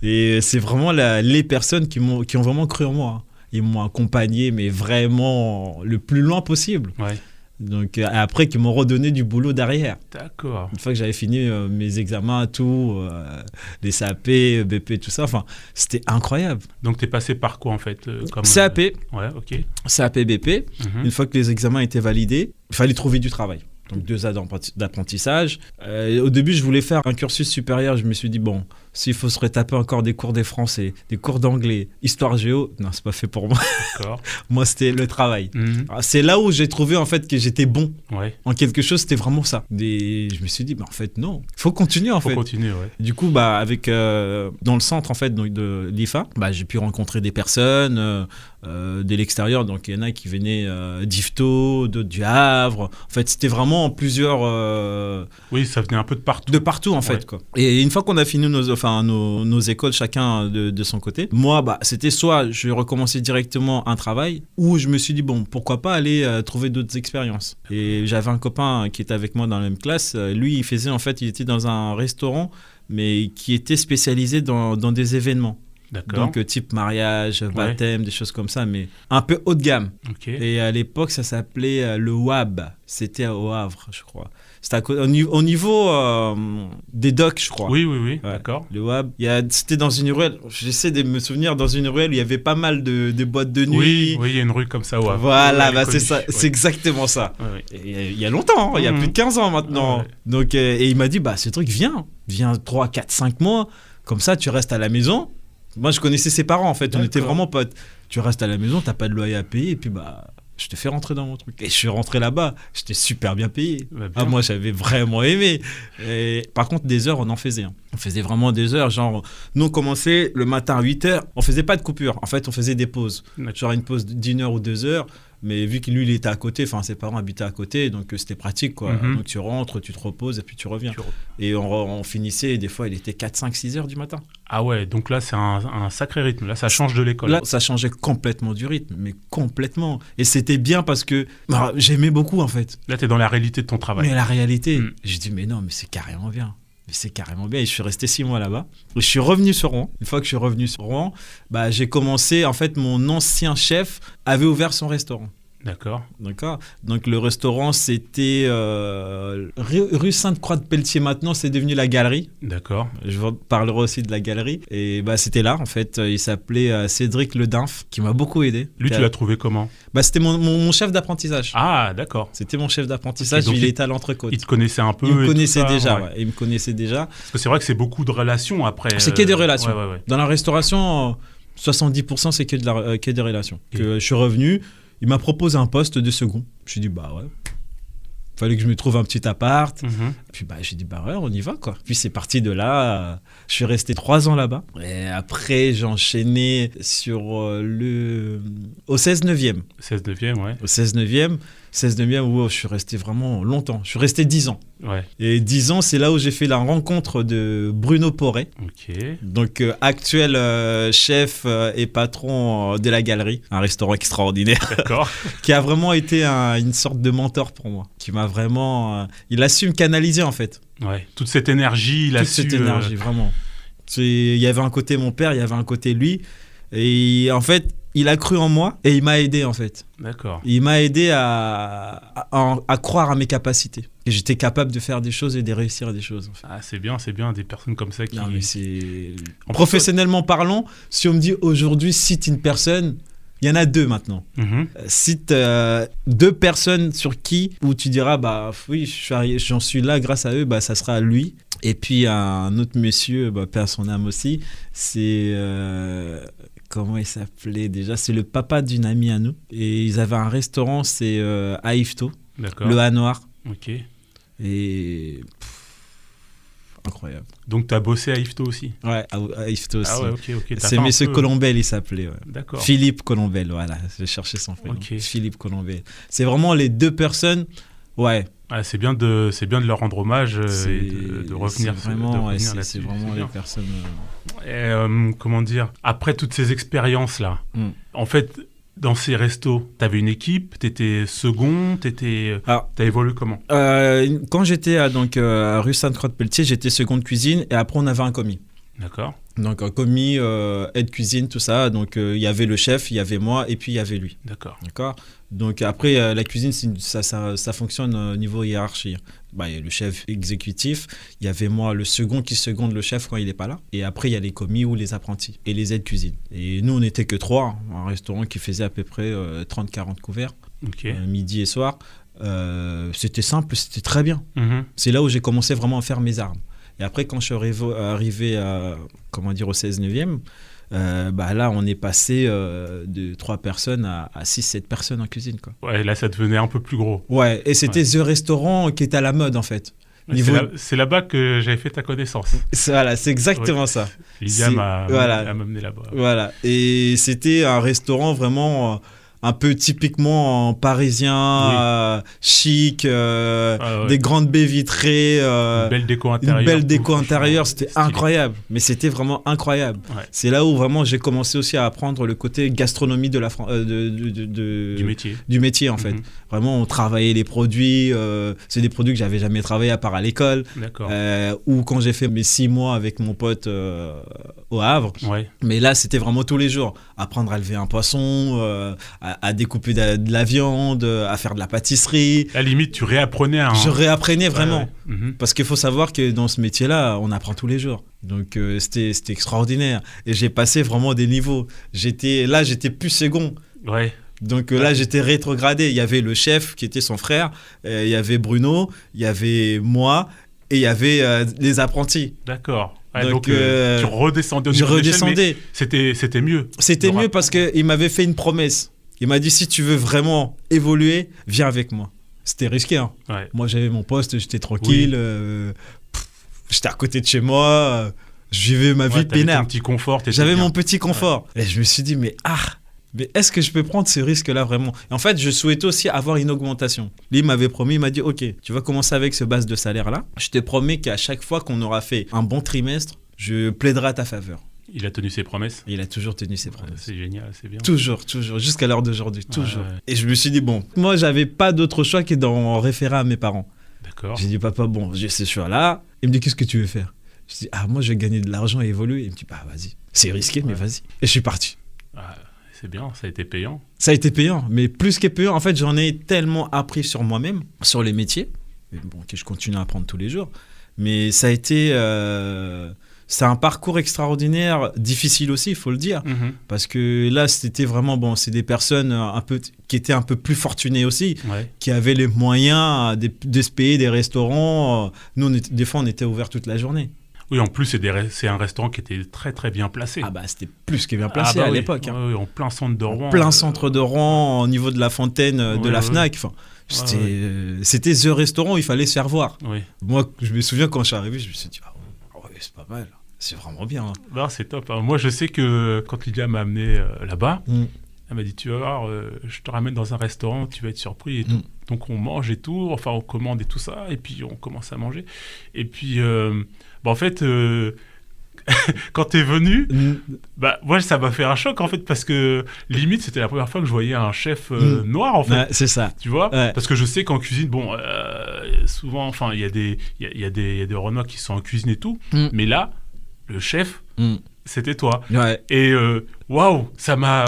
Et c'est vraiment les personnes qui ont vraiment cru en moi. Ils m'ont accompagné, mais vraiment le plus loin possible. Ouais. Donc après qu'ils m'ont redonné du boulot derrière. D'accord. Une fois que j'avais fini mes examens, tout, les CAP, BP, tout ça, enfin, c'était incroyable. Donc tu es passé par quoi en fait comme, CAP. Ouais, ok. CAP, BP. Une fois que les examens étaient validés, il fallait trouver du travail. Donc 2 ans d'apprentissage. Au début, je voulais faire un cursus supérieur. Je me suis dit, bon, s'il faut se retaper encore des cours de français, des cours d'anglais, histoire géo, non, c'est pas fait pour moi. D'accord. Moi, c'était le travail. C'est là où j'ai trouvé en fait que j'étais bon en quelque chose, c'était vraiment ça. Je me suis dit, en fait, non, il faut continuer en fait. Faut continuer, ouais. Du coup, avec dans le centre en fait donc, de l'IFA, j'ai pu rencontrer des personnes de l'extérieur. Donc il y en a qui venaient d'Yvetot, d'autres du Havre. En fait, c'était vraiment plusieurs. Oui, ça venait un peu de partout. De partout en fait, quoi. Et une fois qu'on a fini nos écoles, chacun de son côté, moi, c'était soit je recommençais directement un travail, ou je me suis dit bon, pourquoi pas aller trouver d'autres expériences. Et j'avais un copain qui était avec moi dans la même classe. Lui, il était dans un restaurant, mais qui était spécialisé dans des événements. D'accord. Donc type mariage, baptême, des choses comme ça, mais un peu haut de gamme. Okay. Et à l'époque, ça s'appelait le WAB. C'était au Havre, je crois. C'était au niveau des docks, je crois. Oui, ouais, d'accord. Le WAB. C'était dans une ruelle. J'essaie de me souvenir, dans une ruelle où il y avait pas mal de boîtes de nuit. Oui, il y a une rue comme ça au Havre. Voilà, c'est ça. Ouais. C'est exactement ça. Ouais. Et il y a longtemps, il y a plus de 15 ans maintenant. Ouais. Donc, et il m'a dit, ce truc, viens 3, 4, 5 mois. Comme ça, tu restes à la maison. Moi, je connaissais ses parents, en fait. D'accord. On était vraiment potes. Tu restes à la maison, t'as pas de loyer à payer, et puis je te fais rentrer dans mon truc. Et je suis rentré là-bas, j'étais super bien payé. Moi, j'avais vraiment aimé. Et, par contre, des heures, on en faisait. On faisait vraiment des heures. Genre, nous, on commençait le matin à 8h. On faisait pas de coupure. En fait, on faisait des pauses. Genre une pause d'1 heure ou 2 heures. Mais vu que lui, il était à côté, ses parents habitaient à côté, donc c'était pratique, quoi. Donc tu rentres, tu te reposes et puis tu reviens. Et on finissait, et des fois, il était 4, 5, 6 heures du matin. Ah ouais, donc là, c'est un sacré rythme. Là, ça change de l'école. Là, ça changeait complètement du rythme, mais complètement. Et c'était bien parce que j'aimais beaucoup, en fait. Là, t'es dans la réalité de ton travail. Mais la réalité, j'ai dit, mais non, mais c'est carrément bien. Et je suis resté 6 mois là-bas. Et je suis revenu sur Rouen. Une fois que je suis revenu sur Rouen, j'ai commencé, en fait, mon ancien chef avait ouvert son restaurant. D'accord. Donc le restaurant, c'était rue Sainte-Croix-de-Pelletier. Maintenant, c'est devenu la Galerie. D'accord. Je vous parlerai aussi de la Galerie. Et c'était là, en fait. Il s'appelait Cédric Ledinf, qui m'a beaucoup aidé. Lui, tu l'as trouvé comment ? C'était mon chef d'apprentissage. Ah, d'accord. C'était mon chef d'apprentissage. Il était à l'Entrecôte. Il te connaissait un peu. Il me connaissait déjà. Ouais. Il me connaissait déjà. Parce que c'est vrai que c'est beaucoup de relations après. C'est que des relations. Ouais. Dans la restauration, 70%, c'est que des relations. Que je suis revenu. Il m'a proposé un poste de second. Je lui ai dit, ouais. Fallait que je me trouve un petit appart. Puis j'ai dit, ouais, on y va, quoi. Puis c'est parti de là. Je suis resté 3 ans là-bas. Et après, j'ai enchaîné sur au 16-9e. 16-9e, ouais. Au 16-9e, où je suis resté vraiment longtemps. Je suis resté 10 ans. Ouais. Et 10 ans, c'est là où j'ai fait la rencontre de Bruno Porret. Ok. Donc, actuel chef et patron de la Galerie, un restaurant extraordinaire. D'accord. Qui a vraiment été une sorte de mentor pour moi. Qui m'a vraiment. Il a su me canaliser, en fait. Ouais. Toute cette énergie, il a su. Toute cette énergie, vraiment. Il y avait un côté mon père, il y avait un côté lui. Et en fait, il a cru en moi et il m'a aidé, en fait. D'accord. Il m'a aidé à croire à mes capacités. Et j'étais capable de faire des choses et de réussir des choses. En fait. Ah, c'est bien, des personnes comme ça qui... Non, mais c'est... Professionnellement parlant, si on me dit aujourd'hui, cite une personne, il y en a 2 maintenant. Cite 2 personnes sur qui, où tu diras, oui, j'en suis là grâce à eux, ça sera lui. Et puis un autre monsieur, paix à son âme aussi, c'est... comment il s'appelait déjà ? C'est le papa d'une amie à nous. Et ils avaient un restaurant, c'est à Yvetot, le A Noir. Ok. Et incroyable. Donc tu as bossé à Yvetot aussi ? Ouais, à Yvetot aussi. Ah ouais, ok. C'est Monsieur Colombel, il s'appelait. Ouais. D'accord. Philippe Colombel, voilà. Je vais chercher son prénom. Okay. Philippe Colombel. C'est vraiment les 2 personnes. Ouais. Ah, c'est bien de leur rendre hommage et de revenir. C'est vraiment les personnes. Et, comment dire ? Après toutes ces expériences-là, en fait, dans ces restos, t'avais une équipe, t'étais second, t'as évolué comment ? Quand j'étais à rue Sainte-Croix-de-Pelletier, j'étais seconde cuisine et après on avait un commis. D'accord. Donc un commis, aide cuisine, tout ça. Donc il y avait le chef, il y avait moi et puis il y avait lui. D'accord. Donc après la cuisine, ça fonctionne au niveau hiérarchie. Il y a le chef exécutif, il y avait moi le second qui seconde le chef quand il n'est pas là. Et après il y a les commis ou les apprentis et les aides cuisine. Et nous on n'était que 3, un restaurant qui faisait à peu près 30-40 couverts, midi et soir. C'était simple, c'était très bien. C'est là où j'ai commencé vraiment à faire mes armes. Et après, quand je suis arrivé au 16-9e, là, on est passé de 3 personnes à 6-7 personnes en cuisine, quoi. Ouais, là, ça devenait un peu plus gros. Ouais, et c'était The Restaurant qui était à la mode, en fait. C'est là-bas que j'avais fait ta connaissance. C'est exactement ça. Lydia m'a amené là-bas. Voilà, et c'était un restaurant vraiment un peu typiquement parisien, chic, des grandes baies vitrées, une belle déco intérieure. C'était stylé. Incroyable, mais c'était vraiment incroyable. Ouais. C'est là où vraiment j'ai commencé aussi à apprendre le côté gastronomie de du métier en fait. Vraiment, on travaillait les produits, c'est des produits que j'avais jamais travaillé à part à l'école. D'accord. Ou quand j'ai fait mes 6 mois avec mon pote au Havre. Ouais. Mais là, c'était vraiment tous les jours. Apprendre à lever un poisson, à découper de la viande, à faire de la pâtisserie. À la limite, tu réapprenais. Je réapprenais vraiment. Ouais. Parce qu'il faut savoir que dans ce métier-là, on apprend tous les jours. Donc, c'était extraordinaire. Et j'ai passé vraiment des niveaux. J'étais plus second. Ouais. Donc là, j'étais rétrogradé. Il y avait le chef qui était son frère, il y avait Bruno, il y avait moi et il y avait les apprentis. D'accord. Ouais, donc, tu redescendais au niveau de l'échelle, mais c'était mieux. C'était mieux parce qu'il m'avait fait une promesse. Il m'a dit, si tu veux vraiment évoluer, viens avec moi. C'était risqué. Hein. Ouais. Moi, j'avais mon poste, j'étais tranquille. J'étais à côté de chez moi. Je vivais ma vie peinard. Ton petit confort. J'avais mon petit confort. Ouais. Et je me suis dit, mais est-ce que je peux prendre ce risque-là vraiment ? Et en fait, je souhaitais aussi avoir une augmentation. Lui, il m'avait promis, il m'a dit, OK, tu vas commencer avec ce base de salaire-là. Je te promets qu'à chaque fois qu'on aura fait un bon trimestre, je plaiderai à ta faveur. Il a tenu ses promesses. Il a toujours tenu ses promesses. C'est génial, c'est bien. Toujours, jusqu'à l'heure d'aujourd'hui, toujours. Ouais. Et je me suis dit, bon, moi, j'avais pas d'autre choix que d'en référer à mes parents. D'accord. J'ai dit, papa, bon, j'ai ce choix-là. Il me dit, qu'est-ce que tu veux faire ? Je dis, moi, je vais gagner de l'argent et évoluer. Il me dit, vas-y. C'est risqué, mais vas-y. Et je suis parti. C'est bien, ça a été payant. Ça a été payant, mais plus que payant. En fait, j'en ai tellement appris sur moi-même, sur les métiers. Mais bon, que je continue à apprendre tous les jours. Mais ça a été... c'est un parcours extraordinaire, difficile aussi, il faut le dire. Parce que là, c'était vraiment... c'est des personnes qui étaient un peu plus fortunées aussi, qui avaient les moyens de se payer des restaurants. Nous, des fois, on était ouverts toute la journée. Oui, en plus, c'est un restaurant qui était très, très bien placé. C'était plus que bien placé à l'époque. Oui, en plein centre de Rouen. En plein centre de Rouen, au niveau de la fontaine de la Fnac. Enfin, c'était The Restaurant, il fallait se faire voir. Oui. Moi, je me souviens quand je suis arrivé, je me suis dit, c'est pas mal. C'est vraiment bien. Non, c'est top. Moi, je sais que quand Lydia m'a amené là-bas, elle m'a dit, tu vas voir, je te ramène dans un restaurant, tu vas être surpris et tout. Donc, on mange et tout, enfin, on commande et tout ça, et puis on commence à manger. Et puis, en fait, quand t'es venu, moi, ça m'a fait un choc, en fait, parce que, limite, c'était la première fois que je voyais un chef noir, en fait. Ouais, c'est ça. Tu vois ? Parce que je sais qu'en cuisine, souvent, enfin, il y a des Renois qui sont en cuisine et tout, mais là, le chef, c'était toi. Ouais. Et waouh, ça m'a...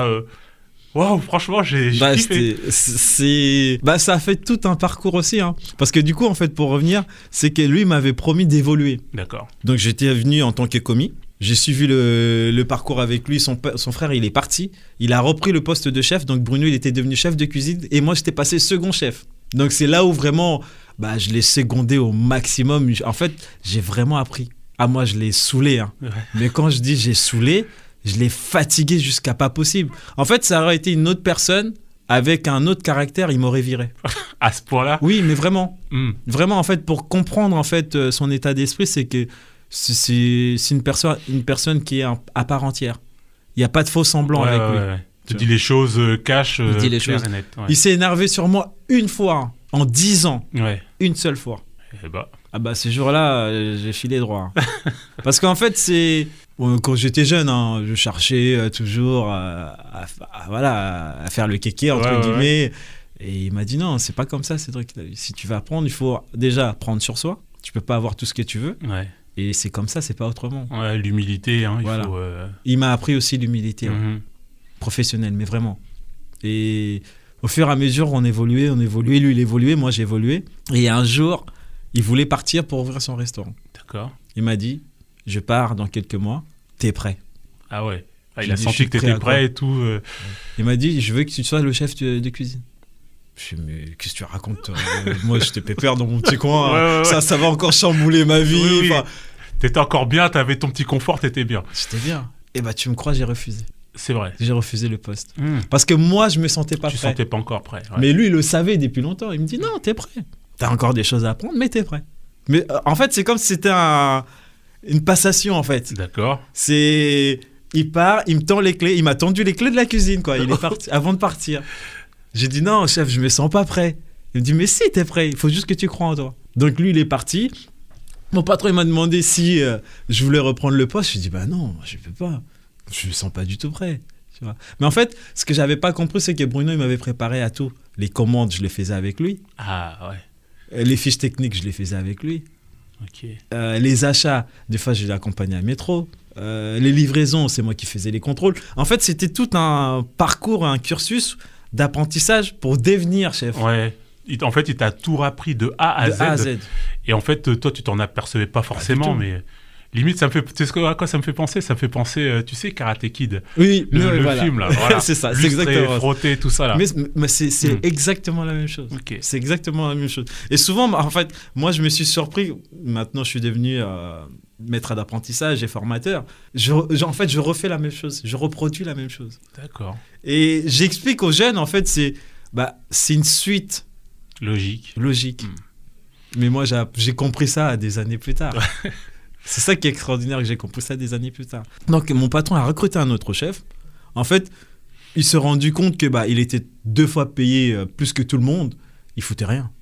Waouh, franchement, j'ai kiffé. Ça a fait tout un parcours aussi. Hein. Parce que du coup, en fait, pour revenir, c'est que lui m'avait promis d'évoluer. D'accord. Donc, j'étais venu en tant que commis. J'ai suivi le parcours avec lui. Son frère, il est parti. Il a repris le poste de chef. Donc, Bruno, il était devenu chef de cuisine. Et moi, j'étais passé second chef. Donc, c'est là où vraiment, je l'ai secondé au maximum. En fait, j'ai vraiment appris. Moi, je l'ai saoulé. Hein. Ouais. Mais quand je dis j'ai saoulé, je l'ai fatigué jusqu'à pas possible. En fait, ça aurait été une autre personne avec un autre caractère, il m'aurait viré. À ce point-là ? Oui, mais vraiment. Vraiment, en fait, pour comprendre en fait son état d'esprit, c'est que c'est une personne qui est à part entière. Il n'y a pas de faux semblant avec lui. Ouais. Tu dis les choses cash, claires et nettes. Ouais. Il s'est énervé sur moi une fois, en 10 ans. Ouais. Une seule fois. Et ces jours-là, j'ai filé droit. Parce qu'en fait, quand j'étais jeune, je cherchais toujours à faire le kéké, entre guillemets. Et il m'a dit non, c'est pas comme ça, Cédric. Si tu veux apprendre, il faut déjà prendre sur soi. Tu peux pas avoir tout ce que tu veux. Ouais. Et c'est comme ça, c'est pas autrement. Ouais, l'humilité, Il m'a appris aussi l'humilité, professionnelle, mais vraiment. Et au fur et à mesure, on évoluait. Lui, il évoluait, moi, j'ai évolué. Et un jour, il voulait partir pour ouvrir son restaurant. D'accord. Il m'a dit, je pars dans quelques mois, t'es prêt. Ah ouais. Il a senti que t'étais prêt et tout. Il m'a dit, je veux que tu sois le chef de cuisine. Je me suis dit, mais qu'est-ce que tu racontes ? Moi, j'étais pépère dans mon petit coin. Ça va encore chambouler ma vie. Oui. T'étais encore bien, t'avais ton petit confort, t'étais bien. J'étais bien. Et tu me crois, j'ai refusé. C'est vrai. J'ai refusé le poste. Parce que moi, je me sentais pas prêt. Tu sentais pas encore prêt. Ouais. Mais lui, il le savait depuis longtemps. Il me dit, non, t'es prêt. T'as encore des choses à apprendre, mais t'es prêt. Mais en fait, c'est comme si c'était une passation, en fait. D'accord. Il part, il me tend les clés. Il m'a tendu les clés de la cuisine, quoi. Il est parti avant de partir. J'ai dit, non, chef, je me sens pas prêt. Il me dit, mais si, t'es prêt. Il faut juste que tu crois en toi. Donc lui, il est parti. Mon patron, il m'a demandé si je voulais reprendre le poste. Je lui ai dit, non, je peux pas. Je me sens pas du tout prêt. Tu vois. Mais en fait, ce que j'avais pas compris, c'est que Bruno, il m'avait préparé à tout. Les commandes, je les faisais avec lui. Ah, ouais. Les fiches techniques, je les faisais avec lui. Ok. Les achats, des fois, je l'accompagnais à métro. Les livraisons, c'est moi qui faisais les contrôles. En fait, c'était tout un parcours, un cursus d'apprentissage pour devenir chef. Ouais. En fait, il t'a tout appris de A à Z. A à Z. Et en fait, toi, tu t'en apercevais pas forcément, mais limite, ça me fait. Tu sais à quoi ça me fait penser ? Ça me fait penser, tu sais, Karate Kid. Oui, le film là. Voilà. C'est ça, c'est exactement. Frotter, tout ça là. Mais c'est exactement la même chose. Okay. C'est exactement la même chose. Et souvent, en fait, moi, je me suis surpris. Maintenant, je suis devenu maître d'apprentissage et formateur. En fait, je refais la même chose. Je reproduis la même chose. D'accord. Et j'explique aux jeunes, en fait, c'est une suite. Logique. Mais moi, j'ai compris ça des années plus tard. C'est ça qui est extraordinaire, que j'ai compris ça des années plus tard. Donc, mon patron a recruté un autre chef. En fait, il s'est rendu compte que il était 2 fois payé plus que tout le monde. Il foutait rien.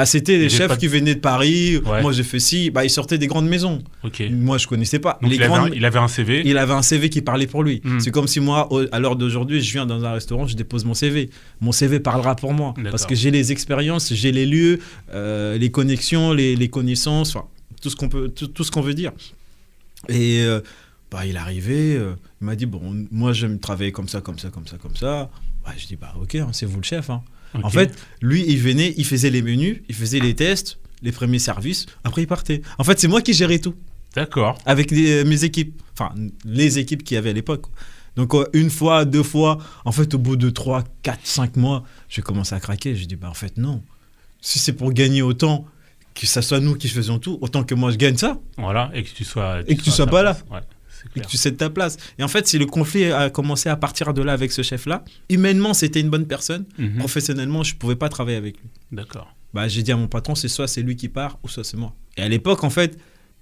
C'était des chefs qui venaient de Paris. Ouais. Moi, j'ai fait ci. Ils sortaient des grandes maisons. Okay. Moi, je connaissais pas. Donc, il avait un CV. Il avait un CV qui parlait pour lui. C'est comme si moi, à l'heure d'aujourd'hui, je viens dans un restaurant, je dépose mon CV. Mon CV parlera pour moi. D'accord. Parce que j'ai les expériences, j'ai les lieux, les connexions, les connaissances, tout ce qu'on veut dire. Et il est arrivé, il m'a dit, bon, moi, j'aime travailler comme ça. Je dis, ok, c'est vous le chef. Okay. En fait, lui, il venait, il faisait les menus, il faisait les tests, les premiers services, après il partait. En fait, c'est moi qui gérais tout. D'accord. Avec mes équipes, enfin, les équipes qu'il y avait à l'époque. Donc, 1 fois, 2 fois, en fait, au bout de 3, 4, 5 mois, j'ai commencé à craquer. J'ai dit, en fait, non. Si c'est pour gagner autant, que ça soit nous qui faisons tout, autant que moi je gagne ça. Voilà, et que tu sois pas là. Ouais. Et que tu cèdes ta place. Et en fait, si le conflit a commencé à partir de là avec ce chef-là, humainement, c'était une bonne personne. Professionnellement, je ne pouvais pas travailler avec lui. D'accord. J'ai dit à mon patron, c'est soit c'est lui qui part, ou soit c'est moi. Et à l'époque, en fait,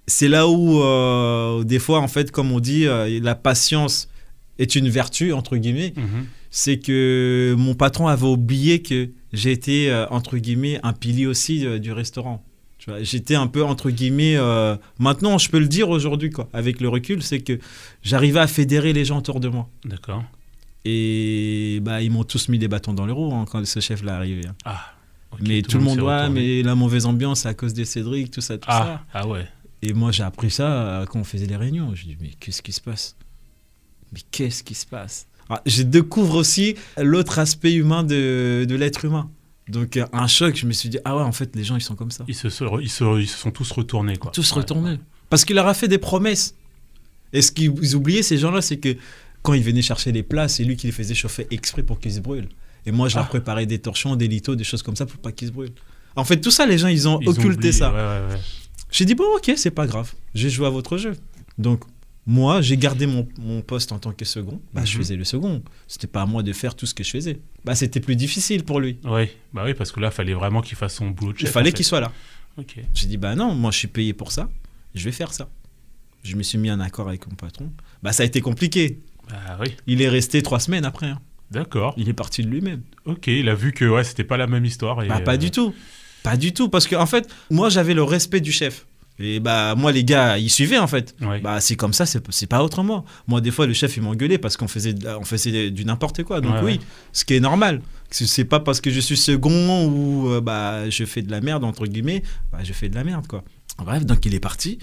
c'est là où, des fois, en fait, comme on dit, la patience est une vertu, entre guillemets. C'est que mon patron avait oublié que j'ai été, entre guillemets, un pilier aussi du restaurant. J'étais un peu, entre guillemets, maintenant je peux le dire aujourd'hui, avec le recul, c'est que j'arrivais à fédérer les gens autour de moi. D'accord. Et ils m'ont tous mis des bâtons dans les roues quand ce chef-là est arrivé. Ah, okay, mais tout le monde voit, mais la mauvaise ambiance c'est à cause des Cédric, tout ça. Ah ouais. Et moi j'ai appris ça quand on faisait les réunions. Je dis, mais qu'est-ce qui se passe ? Je découvre aussi l'autre aspect humain de l'être humain. Donc, un choc, je me suis dit, en fait, les gens, ils sont comme ça. Ils se sont tous retournés, quoi. Tous retournés. Parce qu'il leur a fait des promesses. Et ce qu'ils oubliaient, ces gens-là, c'est que quand ils venaient chercher les plats, c'est lui qui les faisait chauffer exprès pour qu'ils se brûlent. Et moi, je leur préparais des torchons, des litos, des choses comme ça pour pas qu'ils se brûlent. En fait, tout ça, les gens, ils ont occulté ça. Ouais. J'ai dit, ok, c'est pas grave. J'ai joué à votre jeu. Donc, moi, j'ai gardé mon poste en tant que second. Je faisais le second. C'était pas à moi de faire tout ce que je faisais. C'était plus difficile pour lui. Oui, parce que là, il fallait vraiment qu'il fasse son boulot de chef. Il fallait qu'il soit là. Okay. J'ai dit, non, moi, je suis payé pour ça. Je vais faire ça. Je me suis mis en accord avec mon patron. Ça a été compliqué. Oui. Il est resté 3 semaines après. D'accord. Il est parti de lui-même. Ok, il a vu que c'était pas la même histoire. Et pas du tout. Pas du tout. Parce qu'en fait, moi, j'avais le respect du chef. Et moi, les gars, ils suivaient en fait. Ouais. C'est comme ça, c'est pas autrement. Moi, des fois, le chef, il m'engueulait parce qu'on faisait du n'importe quoi. Donc, ce qui est normal. C'est pas parce que je suis second ou je fais de la merde, entre guillemets, je fais de la merde, quoi. Bref, donc il est parti.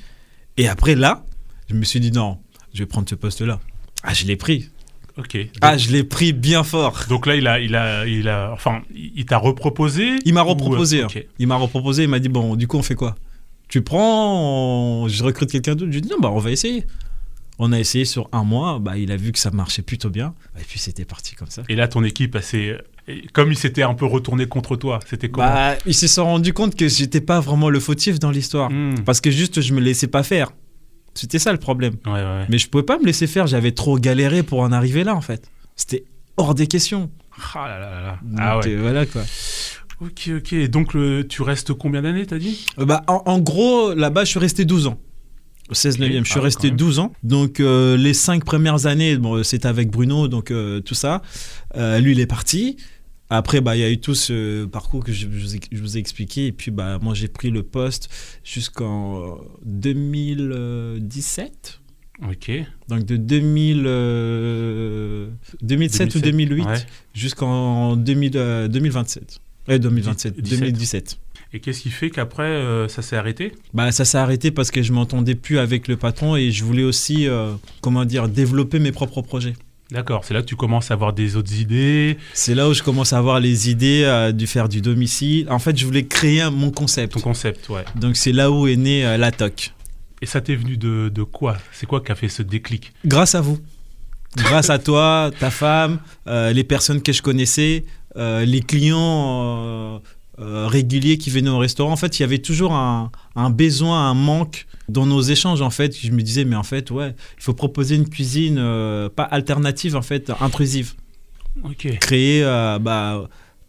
Et après, là, je me suis dit, non, je vais prendre ce poste-là. Je l'ai pris. Ok. Je l'ai pris bien fort. Donc là, il t'a reproposé. Il m'a reproposé. Okay. Il m'a reproposé. Il m'a dit, bon, du coup, on fait quoi ? Tu prends, je recrute quelqu'un d'autre. Je dis non, on va essayer. On a essayé sur 1 mois. Il a vu que ça marchait plutôt bien. Et puis c'était parti comme ça. Et là, ton équipe, comme il s'était un peu retourné contre toi, c'était comment ? Ils se sont rendus compte que j'étais pas vraiment le fautif dans l'histoire. Parce que juste, je me laissais pas faire. C'était ça le problème. Ouais. Mais je pouvais pas me laisser faire, j'avais trop galéré pour en arriver là en fait. C'était hors des questions. Ah là là là. Donc, voilà quoi. Ok. Donc tu restes combien d'années, t'as dit ? En gros, là-bas, je suis resté 12 ans. Au 16-9e, je suis resté 12 ans. Donc, les 5 premières années, c'était avec Bruno, donc tout ça. Lui, il est parti. Après, il y a eu tout ce parcours que je vous ai expliqué. Et puis, moi, j'ai pris le poste jusqu'en 2017. Ok. Donc, de 2007 ou 2008 jusqu'en 2027. 2017. Et qu'est-ce qui fait qu'après, ça s'est arrêté ? Ça s'est arrêté parce que je ne m'entendais plus avec le patron et je voulais aussi, développer mes propres projets. D'accord, c'est là que tu commences à avoir des autres idées. C'est là où je commence à avoir les idées de faire du domicile. En fait, je voulais créer mon concept. Ton concept, ouais. Donc, c'est là où est né la TOC. Et ça t'est venu de quoi ? C'est quoi qui a fait ce déclic ? Grâce à vous. Grâce à toi, ta femme, les personnes que je connaissais, les clients réguliers qui venaient au restaurant. En fait, il y avait toujours un besoin, un manque dans nos échanges. En fait, je me disais, mais en fait, il faut proposer une cuisine pas alternative, en fait, intrusive. Ok. Créer,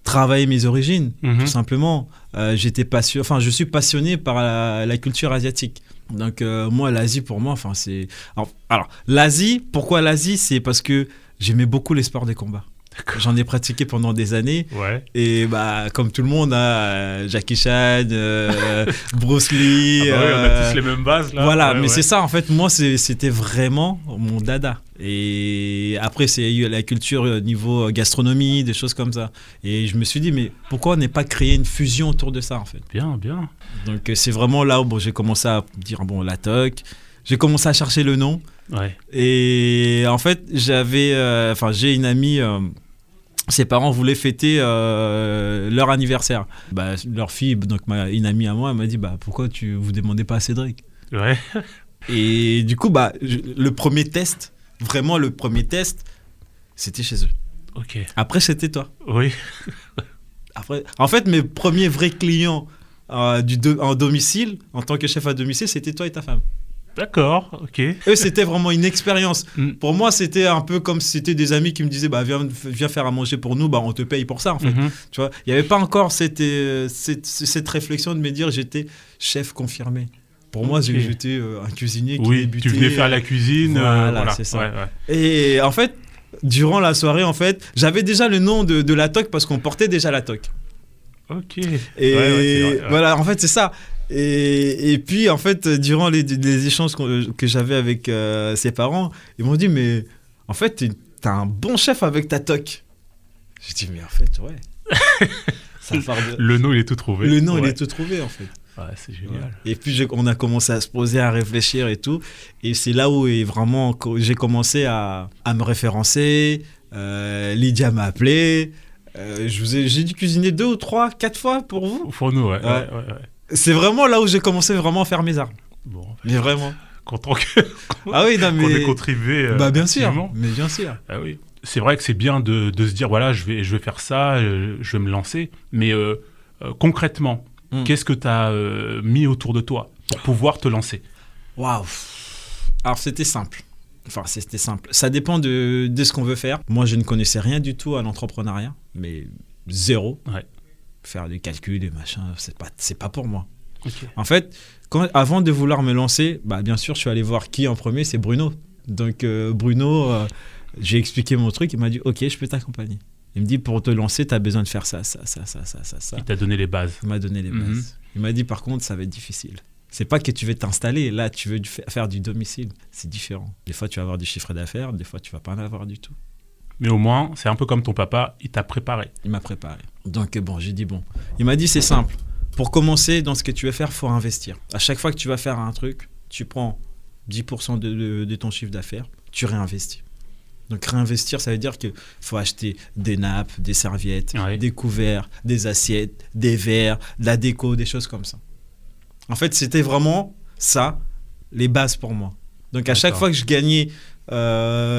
travailler mes origines, tout simplement. Je suis passionné par la culture asiatique. Donc, moi, l'Asie, pour moi, c'est... Alors, l'Asie, pourquoi l'Asie ? C'est parce que j'aimais beaucoup les sports de combat. D'accord. J'en ai pratiqué pendant des années. Ouais. Et comme tout le monde, Jackie Chan, Bruce Lee. On a tous les mêmes bases, là. Voilà, mais c'est ça, en fait, moi, c'était vraiment mon dada. Et après, il y a eu la culture niveau gastronomie, des choses comme ça. Et je me suis dit, mais pourquoi on n'est pas créé une fusion autour de ça, en fait ? Bien. Donc, c'est vraiment là où j'ai commencé à dire, la TOC. J'ai commencé à chercher le nom. Ouais. Et en fait, j'ai une amie... ses parents voulaient fêter leur anniversaire. Leur fille, donc une amie à moi, elle m'a dit pourquoi vous demandez pas à Cédric ? Ouais. Et du coup, le premier test, c'était chez eux. Ok. Après, c'était toi. Oui. Après, en fait, mes premiers vrais clients en domicile, en tant que chef à domicile, c'était toi et ta femme. D'accord, ok. Eux, c'était vraiment une expérience. Pour moi, c'était un peu comme si c'était des amis qui me disaient viens faire à manger pour nous, on te paye pour ça, en fait. Tu vois, il n'y avait pas encore cette réflexion de me dire j'étais chef confirmé. Pour moi, j'étais un cuisinier qui débutait. Tu venais faire la cuisine. Voilà, c'est ça. Ouais. Et en fait, durant la soirée, j'avais déjà le nom de la TOC parce qu'on portait déjà la TOC. Ok. Et voilà, en fait, c'est ça. Et puis, en fait, durant les échanges que j'avais avec ses parents, ils m'ont dit, mais en fait, t'as un bon chef avec ta TOC. J'ai dit, mais en fait, ouais. Le nom, il est tout trouvé. Le nom, il est tout trouvé, en fait. Ouais, c'est génial. Ouais. Et puis, on a commencé à se poser, à réfléchir et tout. Et c'est là où vraiment j'ai commencé à me référencer. Lydia m'a appelé. J'ai dû cuisiner 2 ou 3, 4 fois pour vous. Pour nous, ouais. C'est vraiment là où j'ai commencé vraiment à faire mes armes. Bon, mais vraiment. Content qu'on ait contribué. Bien sûr. Mais bien sûr. Ah oui. C'est vrai que c'est bien de se dire voilà, je vais faire ça, je vais me lancer. Mais concrètement, qu'est-ce que tu as mis autour de toi pour pouvoir te lancer ? Waouh. Alors c'était simple. Ça dépend de ce qu'on veut faire. Moi, je ne connaissais rien du tout à l'entrepreneuriat, mais zéro. Ouais. Faire des calculs, des machins, c'est pas pour moi. Okay. En fait, avant de vouloir me lancer, bien sûr, je suis allé voir qui en premier, c'est Bruno. Donc Bruno, j'ai expliqué mon truc, il m'a dit ok, je peux t'accompagner. Il me dit pour te lancer, tu as besoin de faire ça. Il t'a donné les bases. Il m'a donné les bases. Il m'a dit par contre, ça va être difficile. C'est pas que tu veux t'installer, là tu veux faire du domicile, c'est différent. Des fois tu vas avoir du chiffre d'affaires, des fois tu vas pas en avoir du tout. Mais au moins, c'est un peu comme ton papa, il t'a préparé. Il m'a préparé. Donc j'ai dit bon. Il m'a dit c'est simple. Pour commencer dans ce que tu veux faire, il faut investir. À chaque fois que tu vas faire un truc, tu prends 10% de ton chiffre d'affaires, tu réinvestis. Donc réinvestir, ça veut dire qu'il faut acheter des nappes, des serviettes, des couverts, des assiettes, des verres, de la déco, des choses comme ça. En fait, c'était vraiment ça, les bases pour moi. Donc à chaque fois que je gagnais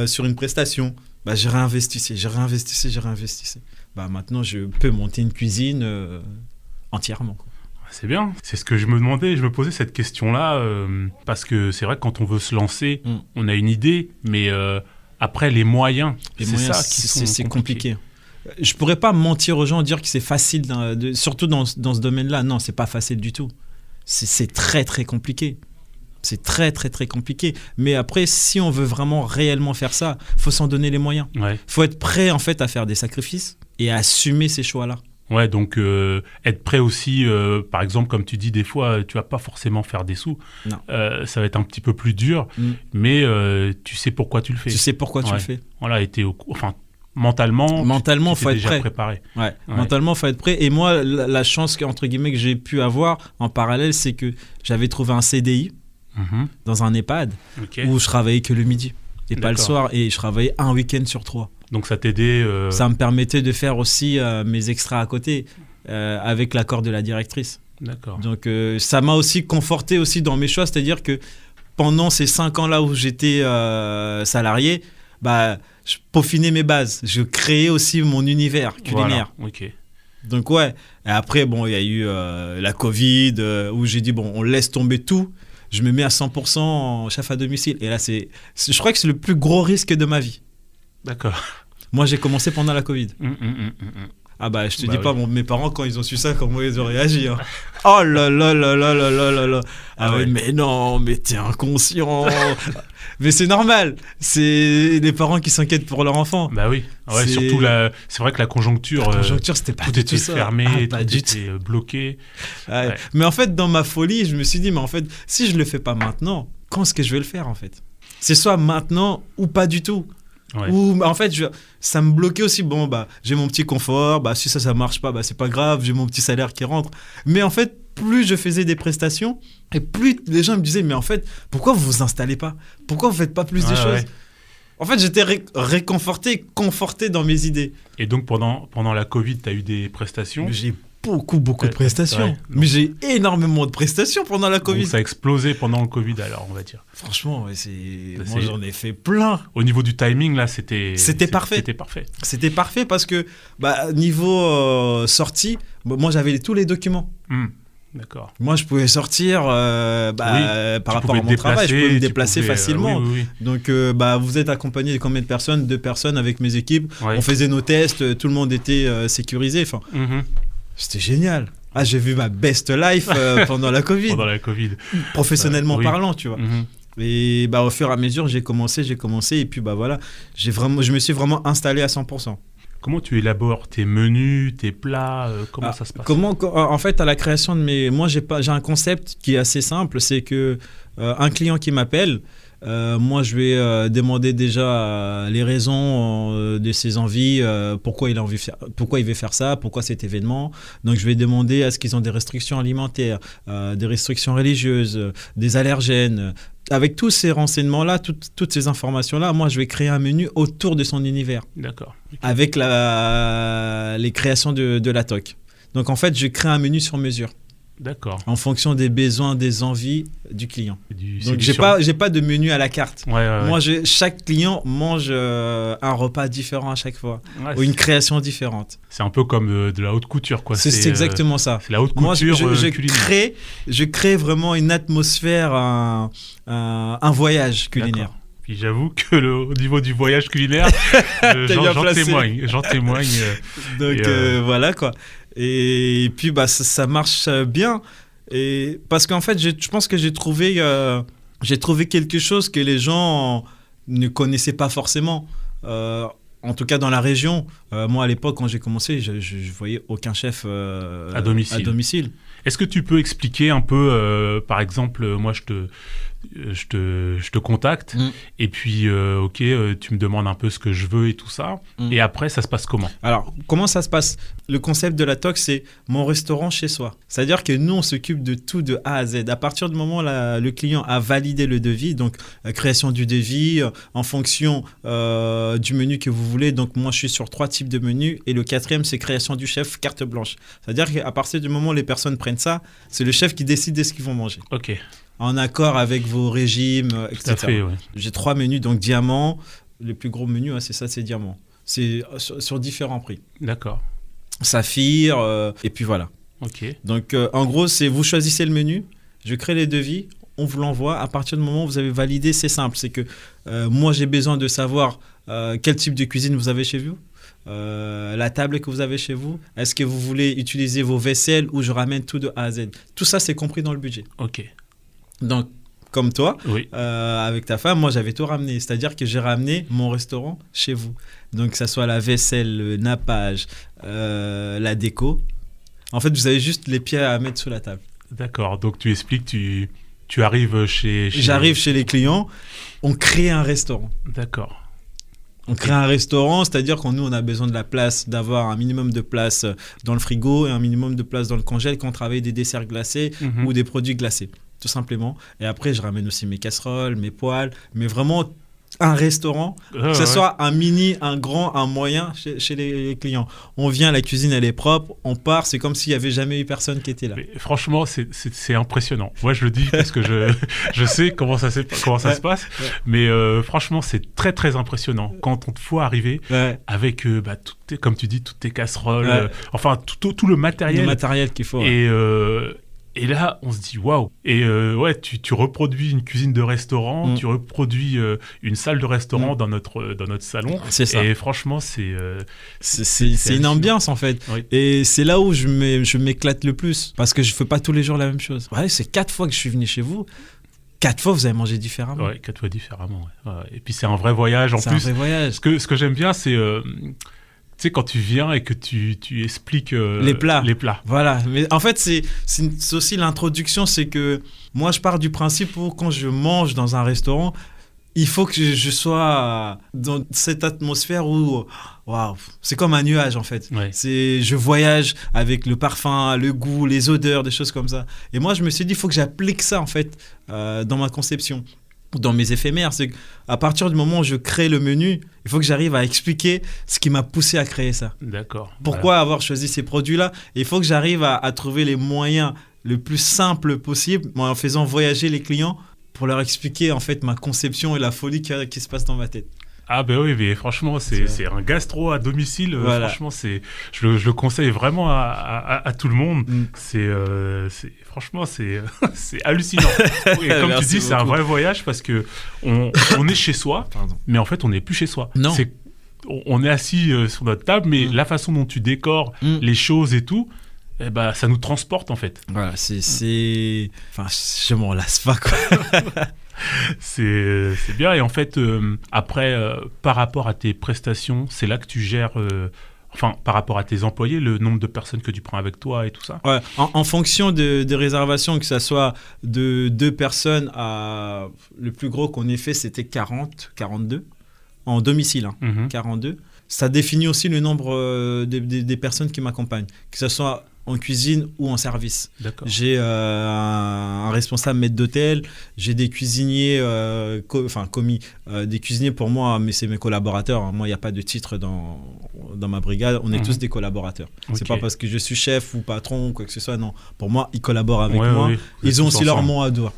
sur une prestation, je réinvestissais. Maintenant, je peux monter une cuisine entièrement. C'est bien. C'est ce que je me demandais. Je me posais cette question-là parce que c'est vrai que quand on veut se lancer, on a une idée, mais après les moyens, c'est compliqué. Je pourrais pas mentir aux gens, dire que c'est facile, surtout dans ce domaine-là. Non, c'est pas facile du tout. C'est très très compliqué. C'est très très très compliqué. Mais après, si on veut vraiment réellement faire ça, faut s'en donner les moyens. Faut être prêt en fait à faire des sacrifices et à assumer ces choix-là. Ouais, donc être prêt aussi, par exemple, comme tu dis, des fois, tu vas pas forcément faire des sous. Non. Ça va être un petit peu plus dur, mais tu sais pourquoi tu le fais. Tu sais pourquoi tu le fais. Voilà, mentalement, faut être déjà prêt. Préparé. Ouais. Mentalement, faut être prêt. Et moi, la chance entre guillemets que j'ai pu avoir en parallèle, c'est que j'avais trouvé un CDI dans un EHPAD où je travaillais que le midi et pas le soir, et je travaillais un week-end sur 3. Donc ça t'aidait Ça me permettait de faire aussi mes extras à côté avec l'accord de la directrice. D'accord. Donc ça m'a aussi conforté aussi dans mes choix, c'est-à-dire que pendant ces 5 ans-là où j'étais salarié, je peaufinais mes bases, je créais aussi mon univers culinaire. Voilà. Ok. Donc ouais, et après il y a eu la Covid où j'ai dit on laisse tomber tout, je me mets à 100% en chef à domicile, et là je crois que c'est le plus gros risque de ma vie. D'accord. Moi, j'ai commencé pendant la Covid. Je te dis pas, mes parents, quand ils ont su ça, comment ils ont réagi. Hein. Oh là là là là là là là là. Mais non, mais t'es inconscient. Mais c'est normal. C'est les parents qui s'inquiètent pour leur enfant. Bah oui. Ouais, surtout, c'est vrai que la conjoncture, c'était pas tout était ça. fermé, tout était bloqué. Ouais. Mais en fait, dans ma folie, je me suis dit, mais en fait, si je le fais pas maintenant, quand est-ce que je vais le faire en fait ? C'est soit maintenant ou pas du tout. Ouais. Ou en fait ça me bloquait aussi. J'ai mon petit confort, si ça marche pas, c'est pas grave, j'ai mon petit salaire qui rentre. Mais en fait, plus je faisais des prestations et plus les gens me disaient, mais en fait, pourquoi vous vous installez pas, pourquoi vous faites pas plus de choses. En fait, j'étais réconforté, conforté dans mes idées. Et donc pendant la Covid, tu as eu des prestations? J'ai beaucoup de prestations. Mais j'ai énormément de prestations pendant la Covid. Donc ça a explosé pendant le Covid, alors, on va dire. Franchement, moi j'en ai fait plein. Au niveau du timing, là, c'était parfait. C'était parfait parce que niveau sortie, moi j'avais tous les documents. D'accord. Moi, je pouvais sortir par rapport à mon travail, je pouvais me déplacer facilement. Oui. Donc, vous êtes accompagné de combien de personnes? 2 personnes avec mes équipes. On faisait nos tests, tout le monde était sécurisé. Enfin, c'était génial. J'ai vu ma best life pendant la Covid. Pendant la Covid. Professionnellement parlant, tu vois. Et au fur et à mesure, j'ai commencé. Et puis, je me suis vraiment installé à 100%. Comment tu élabores tes menus, tes plats, comment ça se passe? En fait, à la création de moi, j'ai un concept qui est assez simple. C'est que un client qui m'appelle, moi, je vais demander déjà les raisons de ses envies, pourquoi il veut faire ça, pourquoi cet événement. Donc, je vais demander à ce qu'ils ont des restrictions alimentaires, des restrictions religieuses, des allergènes. Avec tous ces renseignements-là, toutes ces informations-là, moi, je vais créer un menu autour de son univers. D'accord. Okay. Avec les créations de la TOC. Donc, en fait, je crée un menu sur mesure. D'accord. En fonction des besoins, des envies du client. Donc, j'ai pas de menu à la carte. Moi, chaque client mange un repas différent à chaque fois. Ou une création différente. C'est un peu comme de la haute couture, quoi. C'est exactement ça. C'est la haute couture culinaire. Je crée vraiment une atmosphère, un voyage culinaire. D'accord. Puis j'avoue que au niveau du voyage culinaire, j'en témoigne. Donc voilà quoi. Et puis ça marche bien. Et parce qu'en fait, je pense que j'ai trouvé quelque chose que les gens ne connaissaient pas forcément. En tout cas dans la région. Moi à l'époque quand j'ai commencé, je voyais aucun chef à domicile. Est-ce que tu peux expliquer un peu, par exemple, moi je te contacte et puis tu me demandes un peu ce que je veux et tout ça, et après ça se passe comment? Alors comment ça se passe? Le concept de la TOC, c'est mon restaurant chez soi, c'est à dire que nous on s'occupe de tout de A à Z. À partir du moment où le client a validé le devis, donc la création du devis en fonction du menu que vous voulez. Donc moi je suis sur 3 types de menus, et le 4e c'est création du chef carte blanche, c'est à dire qu'à partir du moment où les personnes prennent ça, c'est le chef qui décide de ce qu'ils vont manger. Ok. En accord avec vos régimes, etc. Tout à fait, ouais. J'ai 3 menus, donc diamant, le plus gros menu, c'est diamant. C'est sur différents prix. D'accord. Saphir, et puis voilà. Ok. Donc, en gros, c'est vous choisissez le menu, je crée les devis, on vous l'envoie. À partir du moment où vous avez validé, c'est simple. C'est que moi, j'ai besoin de savoir quel type de cuisine vous avez chez vous, la table que vous avez chez vous. Est-ce que vous voulez utiliser vos vaisselles ou je ramène tout de A à Z. Tout ça, c'est compris dans le budget. Ok. Donc, comme toi, oui. avec ta femme, moi, j'avais tout ramené. C'est-à-dire que j'ai ramené mon restaurant chez vous. Donc, que ça soit la vaisselle, le nappage, la déco. En fait, vous avez juste les pieds à mettre sous la table. D'accord. Donc, tu expliques, tu arrives chez... J'arrive chez les clients, on crée un restaurant. D'accord. On crée un restaurant, c'est-à-dire qu'on on a besoin de la place, d'avoir un minimum de place dans le frigo et un minimum de place dans le congèle quand on travaille des desserts glacés ou des produits glacés, tout simplement. Et après, je ramène aussi mes casseroles, mes poêles, mais vraiment un restaurant, que ce soit un mini, un grand, un moyen chez les clients. On vient, la cuisine, elle est propre, on part, c'est comme s'il n'y avait jamais eu personne qui était là. Mais franchement, c'est impressionnant. Moi, je le dis parce que je sais comment ça se passe, mais franchement, c'est très, très impressionnant. Quand on te voit arriver avec, comme tu dis, toutes tes casseroles, enfin, tout le matériel. Le matériel qu'il faut. Et là, on se dit waouh. Et tu reproduis une cuisine de restaurant, tu reproduis une salle de restaurant dans notre salon. C'est ça. Et franchement, c'est une ambiance en fait. Oui. Et c'est là où je m'éclate le plus parce que je fais pas tous les jours la même chose. Ouais, c'est 4 fois que je suis venu chez vous. 4 fois, vous avez mangé différemment. Ouais, 4 fois différemment. Ouais. Et puis c'est un vrai voyage en plus. C'est un vrai voyage. Ce que j'aime bien, c'est tu sais, quand tu viens et que tu expliques les plats. Voilà. Mais en fait, c'est aussi l'introduction. C'est que moi, je pars du principe où quand je mange dans un restaurant, il faut que je sois dans cette atmosphère où, waouh, c'est comme un nuage en fait. Ouais. Je voyage avec le parfum, le goût, les odeurs, des choses comme ça. Et moi, je me suis dit, il faut que j'applique ça en fait dans ma conception. Dans mes éphémères, c'est qu'à partir du moment où je crée le menu, il faut que j'arrive à expliquer ce qui m'a poussé à créer ça. D'accord. Pourquoi avoir choisi ces produits-là ? Et il faut que j'arrive à trouver les moyens le plus simples possible en faisant voyager les clients pour leur expliquer en fait ma conception et la folie qui se passe dans ma tête. Ah ben oui, mais franchement, c'est un gastro à domicile. Voilà. Franchement, je le conseille vraiment à tout le monde. Franchement, c'est hallucinant. Et comme tu dis, c'est un vrai voyage parce que on est chez soi, mais en fait, on n'est plus chez soi. Non. On est assis sur notre table, mais la façon dont tu décores les choses et tout, eh ben, ça nous transporte en fait. Voilà, enfin, je m'en lasse pas quoi. C'est bien. Et en fait, après, par rapport à tes prestations, c'est là que tu gères, par rapport à tes employés, le nombre de personnes que tu prends avec toi et tout ça. Ouais, en fonction des réservations, que ça soit de 2 personnes à... Le plus gros qu'on ait fait, c'était 42 en domicile. 42. Ça définit aussi le nombre des personnes qui m'accompagnent, que ce soit en cuisine ou en service. D'accord. J'ai un responsable maître d'hôtel, j'ai des cuisiniers, commis, des cuisiniers pour moi, mais c'est mes collaborateurs. Hein. Moi, il n'y a pas de titre dans ma brigade, on est tous des collaborateurs. Okay. C'est pas parce que je suis chef ou patron ou quoi que ce soit, non. Pour moi, ils collaborent avec moi. Oui. Ils ont aussi leur mot à dire.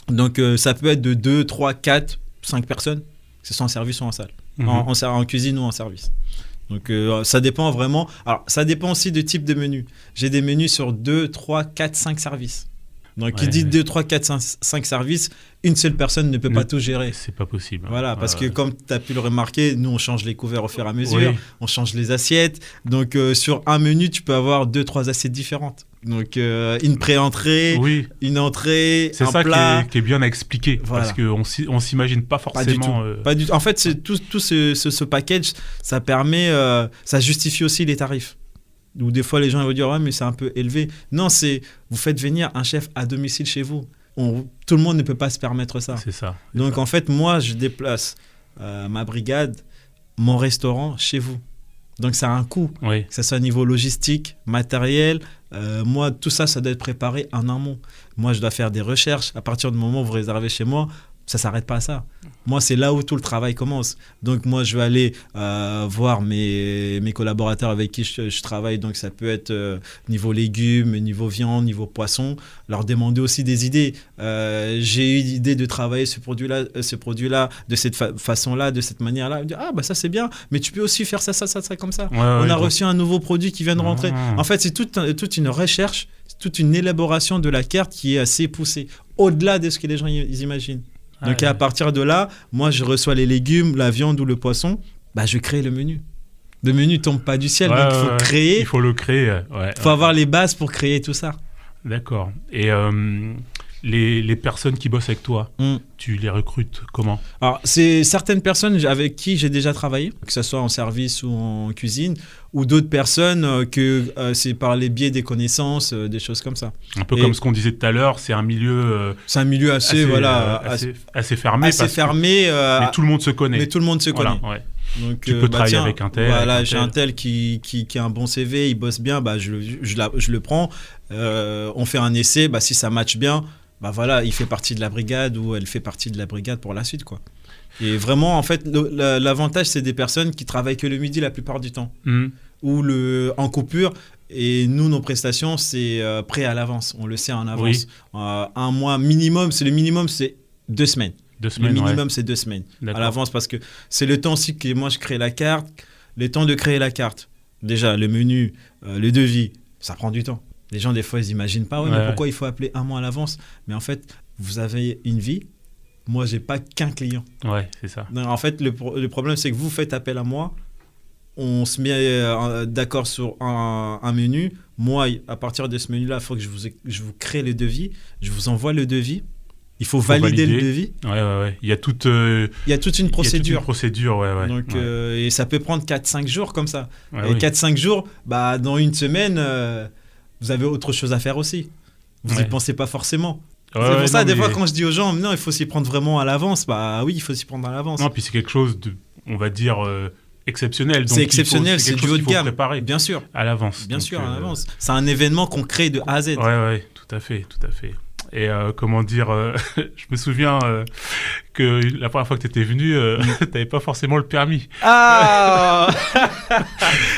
Donc, ça peut être de 2, 3, 4, 5 personnes, que ce soit en service ou en salle, en cuisine ou en service. Donc, ça dépend vraiment. Alors, ça dépend aussi du type de menu. J'ai des menus sur 2, 3, 4, 5 services. Donc, qui dit 2, 3, 4, 5 services, une seule personne ne peut pas tout gérer. C'est pas possible. Voilà, parce que comme tu as pu le remarquer, nous, on change les couverts au fur et à mesure, on change les assiettes. Donc, sur un menu, tu peux avoir 2, 3 assiettes différentes. Donc, une pré-entrée, une entrée, c'est un plat. C'est ça qui est bien à expliquer, parce qu'on ne s'imagine pas forcément... Pas du tout. En fait, c'est tout ce package, ça permet, ça justifie aussi les tarifs. Où des fois, les gens vont dire « Ouais, mais c'est un peu élevé ». Non, vous faites venir un chef à domicile chez vous. Tout le monde ne peut pas se permettre ça. C'est ça. Donc, en fait, moi, je déplace ma brigade, mon restaurant chez vous. Donc, ça a un coût, que ce soit au niveau logistique, matériel. Moi, tout ça, ça doit être préparé en amont. Moi, je dois faire des recherches. À partir du moment où vous réservez chez moi, ça ne s'arrête pas à ça. Moi, c'est là où tout le travail commence. Donc, moi, je vais aller voir mes collaborateurs avec qui je travaille. Donc, ça peut être niveau légumes, niveau viande, niveau poisson. Leur demander aussi des idées. J'ai eu l'idée de travailler ce produit-là de cette façon-là, de cette manière-là. Dire, ah, bah ça, c'est bien. Mais tu peux aussi faire ça comme ça. Ouais, On a reçu un nouveau produit qui vient de rentrer. Ah. En fait, c'est toute une recherche, toute une élaboration de la carte qui est assez poussée. Au-delà de ce que les gens ils imaginent. Donc, à partir de là, moi, je reçois les légumes, la viande ou le poisson, bah, je crée le menu. Le menu ne tombe pas du ciel, donc il faut créer. Il faut le créer. Il faut avoir les bases pour créer tout ça. D'accord. Et les personnes qui bossent avec toi, tu les recrutes comment ? Alors, c'est certaines personnes avec qui j'ai déjà travaillé, que ce soit en service ou en cuisine, ou d'autres personnes que c'est par les biais des connaissances, des choses comme ça. Un peu comme ce qu'on disait tout à l'heure, c'est un milieu... c'est un milieu assez fermé. Assez fermé. Mais tout le monde se connaît. Mais tout le monde se connaît. Ouais. Donc, tu peux travailler avec un tel. Voilà, j'ai un tel qui a un bon CV, il bosse bien, bah, je le prends. On fait un essai, bah, si ça matche bien, bah, voilà, il fait partie de la brigade ou elle fait partie de la brigade pour la suite, quoi. Et vraiment, en fait, l'avantage, c'est des personnes qui travaillent que le midi la plupart du temps. Ou en coupure. Et nous, nos prestations, c'est prêt à l'avance. On le sait en avance. Oui. Un mois minimum, c'est 2 semaines. 2 semaines, le minimum, c'est 2 semaines à l'avance parce que c'est le temps aussi que moi, je crée la carte. Le temps de créer la carte. Déjà, le menu, le devis, ça prend du temps. Les gens, des fois, ils n'imaginent pas, mais pourquoi il faut appeler un mois à l'avance ? Mais en fait, vous avez une vie. Moi, je n'ai pas qu'un client. Ouais, c'est ça. Donc, en fait, le problème, c'est que vous faites appel à moi. On se met d'accord sur un menu. Moi, à partir de ce menu-là, il faut que je vous crée le devis. Je vous envoie le devis. Il faut valider le devis. Ouais. Il y a toute une procédure. Donc, et ça peut prendre 4-5 jours comme ça. Ouais, et 4-5 jours, bah, dans une semaine, vous avez autre chose à faire aussi. Vous n'y pensez pas forcément. C'est pour ça, des fois, quand je dis aux gens, non, il faut s'y prendre vraiment à l'avance, bah oui, il faut s'y prendre à l'avance. Non, puis c'est quelque chose de, on va dire, exceptionnel. Donc c'est exceptionnel, c'est du haut de gamme. Préparer bien sûr. À l'avance. Bien sûr, à l'avance. C'est un événement qu'on crée de A à Z. Ouais, tout à fait. Et comment dire, je me souviens que la première fois que tu étais venu, tu n'avais pas forcément le permis. Ah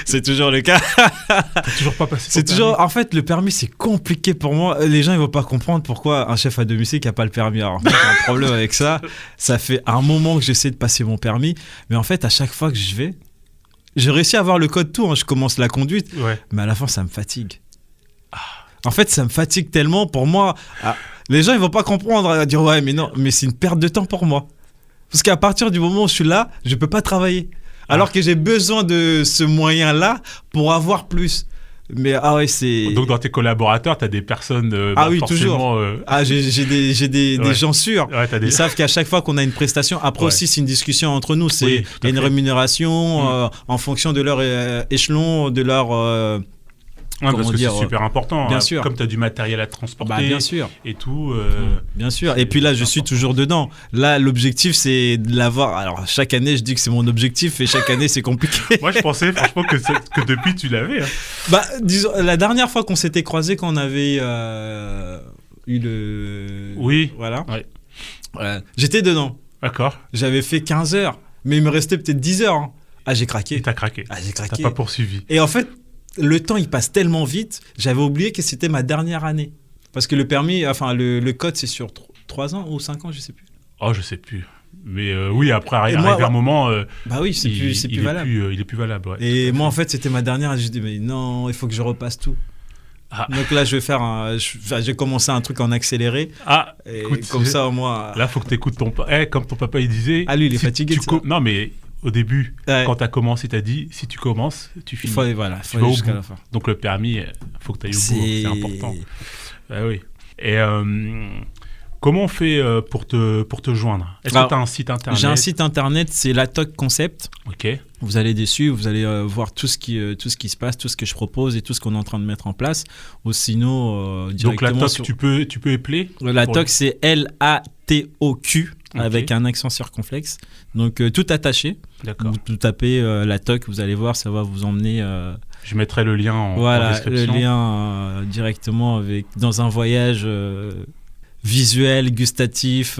c'est toujours le cas. Tu n'as toujours pas passé ton permis. En fait, le permis, c'est compliqué pour moi. Les gens, ils ne vont pas comprendre pourquoi un chef à domicile qui n'a pas le permis. Alors, j'ai un problème avec ça. Ça fait un moment que j'essaie de passer mon permis. Mais en fait, à chaque fois que je vais, j'ai réussi à avoir le code tout. Je commence la conduite. Mais à la fin, ça me fatigue. En fait, ça me fatigue tellement pour moi. Les gens, ils vont pas comprendre, à dire ouais, mais non, mais c'est une perte de temps pour moi. Parce qu'à partir du moment où je suis là, je peux pas travailler. Alors que j'ai besoin de ce moyen-là pour avoir plus. Mais c'est. Donc dans tes collaborateurs, tu as des personnes. Oui, toujours. J'ai des gens sûrs. Ils savent qu'à chaque fois qu'on a une prestation, après aussi, c'est une discussion entre nous. Il y a une rémunération en fonction de leur échelon, de leur. Parce que c'est super important. Bien sûr. Comme tu as du matériel à transporter bien sûr. Et tout. Bien sûr. Et puis là, je suis toujours dedans. Là, l'objectif, c'est de l'avoir. Alors, chaque année, je dis que c'est mon objectif et chaque année, c'est compliqué. Moi, je pensais franchement que depuis, tu l'avais. Disons, la dernière fois qu'on s'était croisés, quand on avait eu le... Oui. Voilà. J'étais dedans. D'accord. J'avais fait 15 heures, mais il me restait peut-être 10 heures. J'ai craqué. Et t'as craqué. J'ai craqué. T'as pas poursuivi. Et en fait, le temps, il passe tellement vite, j'avais oublié que c'était ma dernière année. Parce que le permis, enfin, le code, c'est sur 3 ans ou 5 ans, je sais plus. Oh, je sais plus. Mais oui, après, arrivé un moment... oui, c'est plus valable. Il est plus valable, ouais. Et moi, en fait, c'était ma dernière, et j'ai dit, mais non, il faut que je repasse tout. Donc là, je vais faire j'ai commencé un truc en accéléré. Écoute, comme ça, au moins... Là, il faut que tu écoutes ton papa. Comme ton papa, il disait... lui, il est fatigué de ça. Non, mais... Au début, quand tu as commencé, tu as dit, si tu commences, tu finis. Il faut aller jusqu'à la fin. Donc le permis, il faut que tu ailles au bout, c'est important. Oui. Et comment on fait pour te joindre ? Est-ce que tu as un site internet ? J'ai un site internet, c'est Latoc Concept. Ok. Vous allez dessus, vous allez voir tout ce qui se passe, tout ce que je propose et tout ce qu'on est en train de mettre en place. Ou sinon, directement... Donc Latoc, tu peux épeler ? Latoc, c'est L-A-T-O-Q. Avec un accent circonflexe. Donc, tout attaché. D'accord. Vous tapez Latoc, vous allez voir, ça va vous emmener... Je mettrai le lien en description. Le lien directement dans un voyage visuel, gustatif,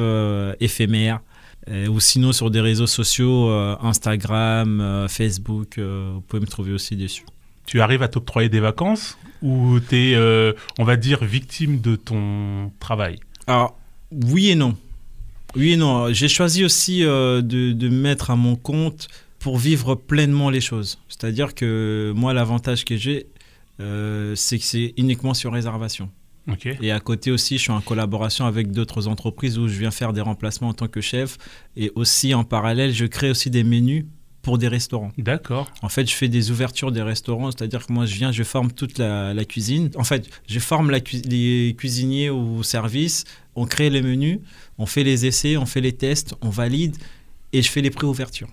éphémère. Ou sinon sur des réseaux sociaux, Instagram, Facebook, vous pouvez me trouver aussi dessus. Tu arrives à t'octroyer des vacances ou tu es, on va dire, victime de ton travail? Alors, oui et non. Oui et non. J'ai choisi aussi de me mettre à mon compte pour vivre pleinement les choses. C'est-à-dire que moi, l'avantage que j'ai, c'est que c'est uniquement sur réservation. Okay. Et à côté aussi, je suis en collaboration avec d'autres entreprises où je viens faire des remplacements en tant que chef. Et aussi, en parallèle, je crée aussi des menus pour des restaurants. D'accord. En fait, je fais des ouvertures des restaurants, c'est-à-dire que moi, je forme toute la cuisine. En fait, je forme les cuisiniers au service, on crée les menus, on fait les essais, on fait les tests, on valide et je fais les pré-ouvertures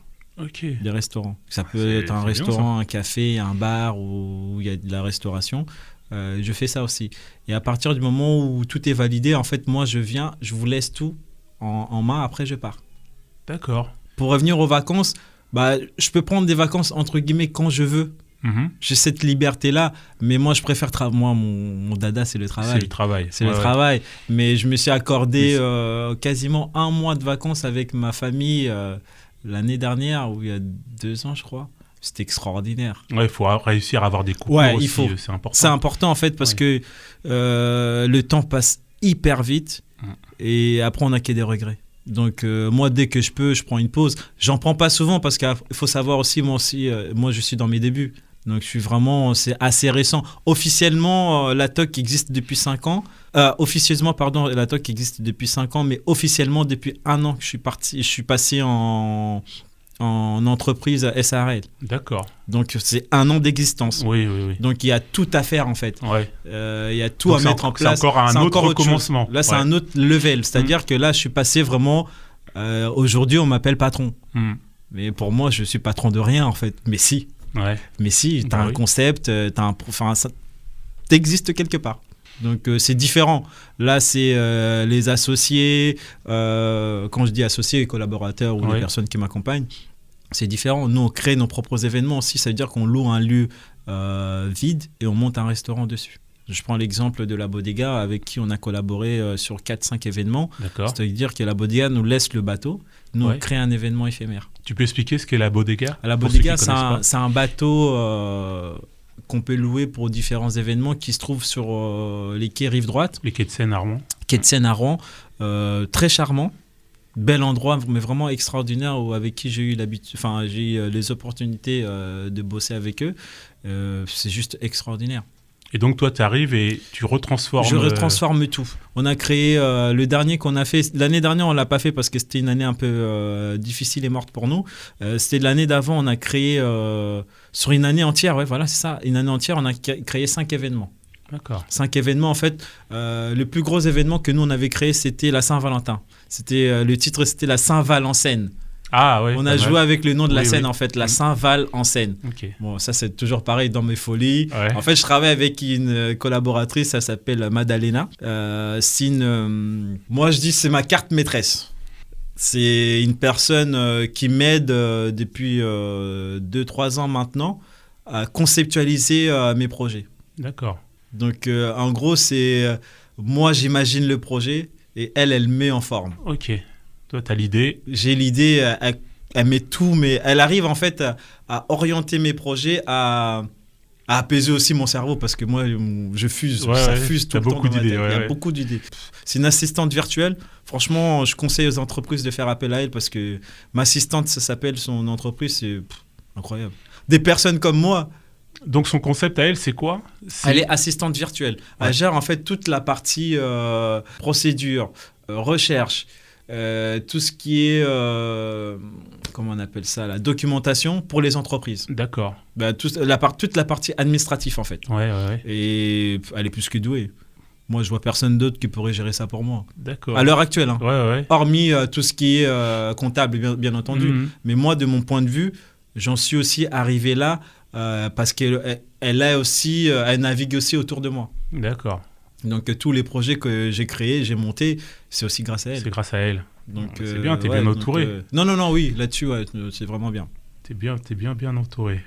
des restaurants. Ça peut être un restaurant, un café, un bar où il y a de la restauration. Je fais ça aussi. Et à partir du moment où tout est validé, en fait, moi, je viens, je vous laisse tout en main, après, je pars. D'accord. Pour revenir aux vacances, je peux prendre des vacances entre guillemets quand je veux. J'ai cette liberté-là, mais moi je préfère moi mon dada c'est le travail. C'est le travail. Mais je me suis accordé quasiment 1 mois de vacances avec ma famille l'année dernière, ou il y a 2 ans je crois. C'était extraordinaire. Ouais, il faut réussir à avoir des coupures aussi, c'est important. C'est important en fait parce que le temps passe hyper vite et après on n'a que des regrets. Donc moi dès que je peux, je prends une pause. J'en prends pas souvent parce qu'il faut savoir aussi, moi je suis dans mes débuts. Donc c'est assez récent. Officiellement, la TOC existe depuis 5 ans. Officieusement, la TOC existe depuis 5 ans, mais officiellement depuis 1 an que je suis passé en entreprise SARL. D'accord. Donc c'est 1 an d'existence. Oui. Donc il y a tout à faire en fait. Ouais. Il y a tout à mettre en place. C'est encore un autre commencement. Là, c'est un autre level. C'est-à-dire que là, je suis passé vraiment... aujourd'hui, on m'appelle patron. Mais pour moi, je suis patron de rien en fait. Mais si. Ouais. Mais si, tu as un concept, ça t'existe quelque part. Donc c'est différent. Là, c'est les associés, quand je dis associés, les collaborateurs ou les personnes qui m'accompagnent, c'est différent. Nous, on crée nos propres événements aussi. Ça veut dire qu'on loue un lieu vide et on monte un restaurant dessus. Je prends l'exemple de la Bodega avec qui on a collaboré sur 4-5 événements. D'accord. C'est-à-dire que la Bodega nous laisse le bateau, nous on crée un événement éphémère. Tu peux expliquer ce qu'est la Bodega? La Bodega, c'est un bateau qu'on peut louer pour différents événements qui se trouvent sur les quais rive droite. Les quais de Seine à Rouen. Quai de Seine à Rouen, très charmant, bel endroit, mais vraiment extraordinaire, avec qui j'ai eu les opportunités de bosser avec eux. C'est juste extraordinaire. Et donc toi, tu arrives et tu retransformes... Je retransforme tout. On a créé le dernier qu'on a fait. L'année dernière, on ne l'a pas fait parce que c'était une année un peu difficile et morte pour nous. C'était l'année d'avant, on a créé sur une année entière. Ouais, voilà, c'est ça. Une année entière, on a créé 5 événements. D'accord. 5 événements, en fait. Le plus gros événement que nous, on avait créé, c'était la Saint-Valentin. Le titre, c'était la Saint-Val en Seine. Ah ouais. On a joué avec le nom de la scène en fait, la Saint-Val en Seine. Okay. Bon, ça c'est toujours pareil dans mes folies. Ouais. En fait, je travaille avec une collaboratrice, ça s'appelle Madalena. Moi, je dis c'est ma carte maîtresse. C'est une personne qui m'aide depuis 2-3 ans maintenant à conceptualiser mes projets. D'accord. Donc, en gros, c'est moi, j'imagine le projet et elle met en forme. Ok. Toi, tu as l'idée. J'ai l'idée, elle met tout, mais elle arrive en fait à orienter mes projets, à apaiser aussi mon cerveau parce que moi, je fuse, ça fuse tout le temps. Beaucoup d'idées. Il y a beaucoup d'idées. C'est une assistante virtuelle. Franchement, je conseille aux entreprises de faire appel à elle parce que ma assistante, ça s'appelle son entreprise, c'est incroyable. Des personnes comme moi. Donc son concept à elle, c'est quoi? Elle est assistante virtuelle. Elle gère en fait toute la partie procédure, recherche. Tout ce qui est, comment on appelle ça, la documentation pour les entreprises. D'accord. Toute la partie administrative en fait. Ouais. Et elle est plus que douée. Moi, je vois personne d'autre qui pourrait gérer ça pour moi. D'accord. À l'heure actuelle. Hein. Ouais. Hormis tout ce qui est comptable, bien entendu. Mm-hmm. Mais moi, de mon point de vue, j'en suis aussi arrivé là parce qu'elle elle navigue aussi autour de moi. D'accord. Donc tous les projets que j'ai créés, j'ai montés, c'est aussi grâce à elle. C'est grâce à elle. Donc c'est bien, t'es bien entouré. Non, oui, là-dessus, c'est vraiment bien. T'es bien entouré.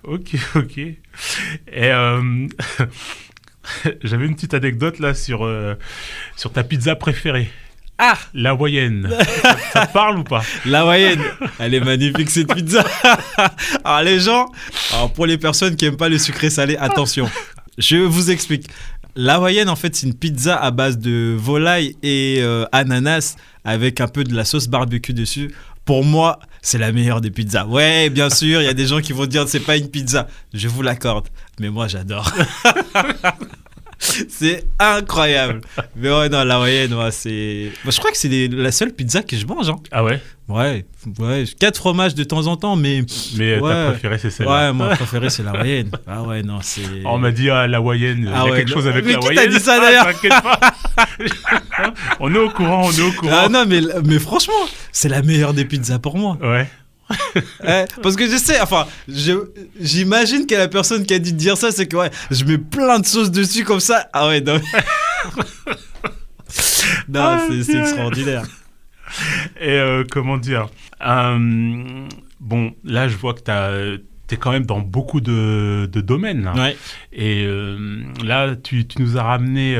Ok. Et J'avais une petite anecdote là sur ta pizza préférée. Ah, l'hawaïenne. Ça te parle ou pas? L'hawaïenne, elle est magnifique cette pizza. Alors les gens, pour les personnes qui n'aiment pas le sucré salé, attention, je vous explique. L'hawaïenne, en fait, c'est une pizza à base de volaille et ananas avec un peu de la sauce barbecue dessus. Pour moi, c'est la meilleure des pizzas. Ouais, bien sûr, il y a des gens qui vont dire que c'est pas une pizza. Je vous l'accorde, mais moi j'adore. C'est incroyable. Mais ouais, non, l'hawaïenne, ouais, c'est... Moi, je crois que c'est la seule pizza que je mange. Hein. Ah ouais? Ouais. 4 fromages de temps en temps, mais... Mais ouais. ta préférée, c'est celle-là. Ouais, mon préféré, c'est l'hawaïenne. Ah ouais, non, c'est... On m'a dit, l'hawaïenne, il y a quelque chose avec mais l'hawaïenne. Qui t'a dit ça, d'ailleurs? T'inquiète pas. On est au courant. Ah non, mais franchement, c'est la meilleure des pizzas pour moi. Ouais. Parce que je sais, enfin, j'imagine que la personne qui a dû te dire ça, c'est que ouais, je mets plein de sauce dessus comme ça. Ah ouais, non. Non, c'est extraordinaire. Et comment dire, bon, là, je vois que t'es quand même dans beaucoup de domaines. Là. Ouais. Et là, tu nous as ramené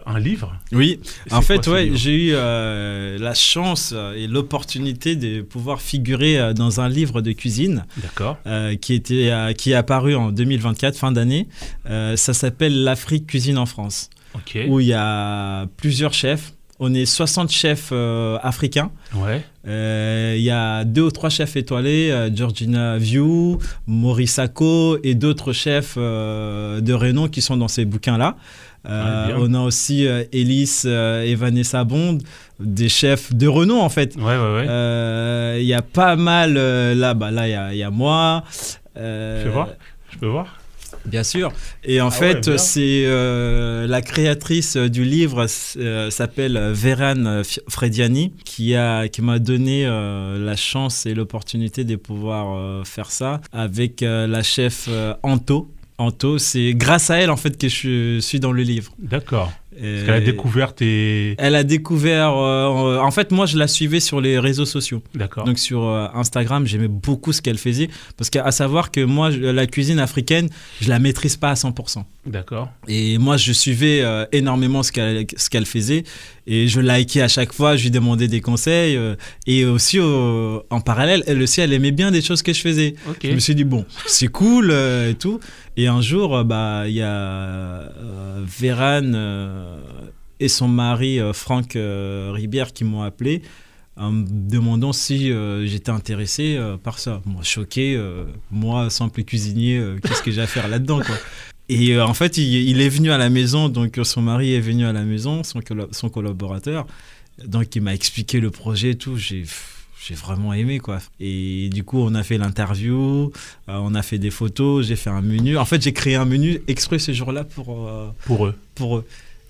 un livre. Oui, en fait, ouais, j'ai eu la chance et l'opportunité de pouvoir figurer dans un livre de cuisine. D'accord. Qui est apparu en 2024, fin d'année. Ça s'appelle L'Afrique cuisine en France. Ok. Où il y a plusieurs chefs. On est 60 chefs africains. Ouais. Il y a 2 ou 3 chefs étoilés, Georgina View, Maurice Sacco et d'autres chefs de renom qui sont dans ces bouquins-là. On a aussi Elise et Vanessa Bond, des chefs de renom en fait. Ouais. Il y a pas mal, là il y a moi. Je peux voir Bien sûr. Et en fait, c'est la créatrice du livre s'appelle Vérane Frediani qui m'a donné la chance et l'opportunité de pouvoir faire ça avec la chef Anto. Anto, c'est grâce à elle en fait que je suis dans le livre. D'accord. Parce qu'elle a découvert Elle a découvert... en fait, moi, je la suivais sur les réseaux sociaux. D'accord. Donc, sur Instagram, j'aimais beaucoup ce qu'elle faisait. Parce qu'à savoir que moi, la cuisine africaine, je la maîtrise pas à 100%. D'accord. Et moi, je suivais énormément ce qu'elle faisait. Et je likais à chaque fois, je lui demandais des conseils. Et aussi, en parallèle, elle aussi, elle aimait bien des choses que je faisais. Okay. Je me suis dit, bon, c'est cool et tout. Et un jour, il y a Vérane et son mari, Franck Ribière, qui m'ont appelé en me demandant si j'étais intéressé par ça. Moi, choqué, moi, simple cuisinier, qu'est-ce que j'ai à faire là-dedans, quoi. Et en fait, il est venu à la maison, donc son mari est venu à la maison, son collaborateur. Donc, il m'a expliqué le projet et tout. J'ai vraiment aimé, quoi. Et du coup, on a fait l'interview, on a fait des photos, j'ai fait un menu. En fait, j'ai créé un menu exprès ce jour-là pour eux.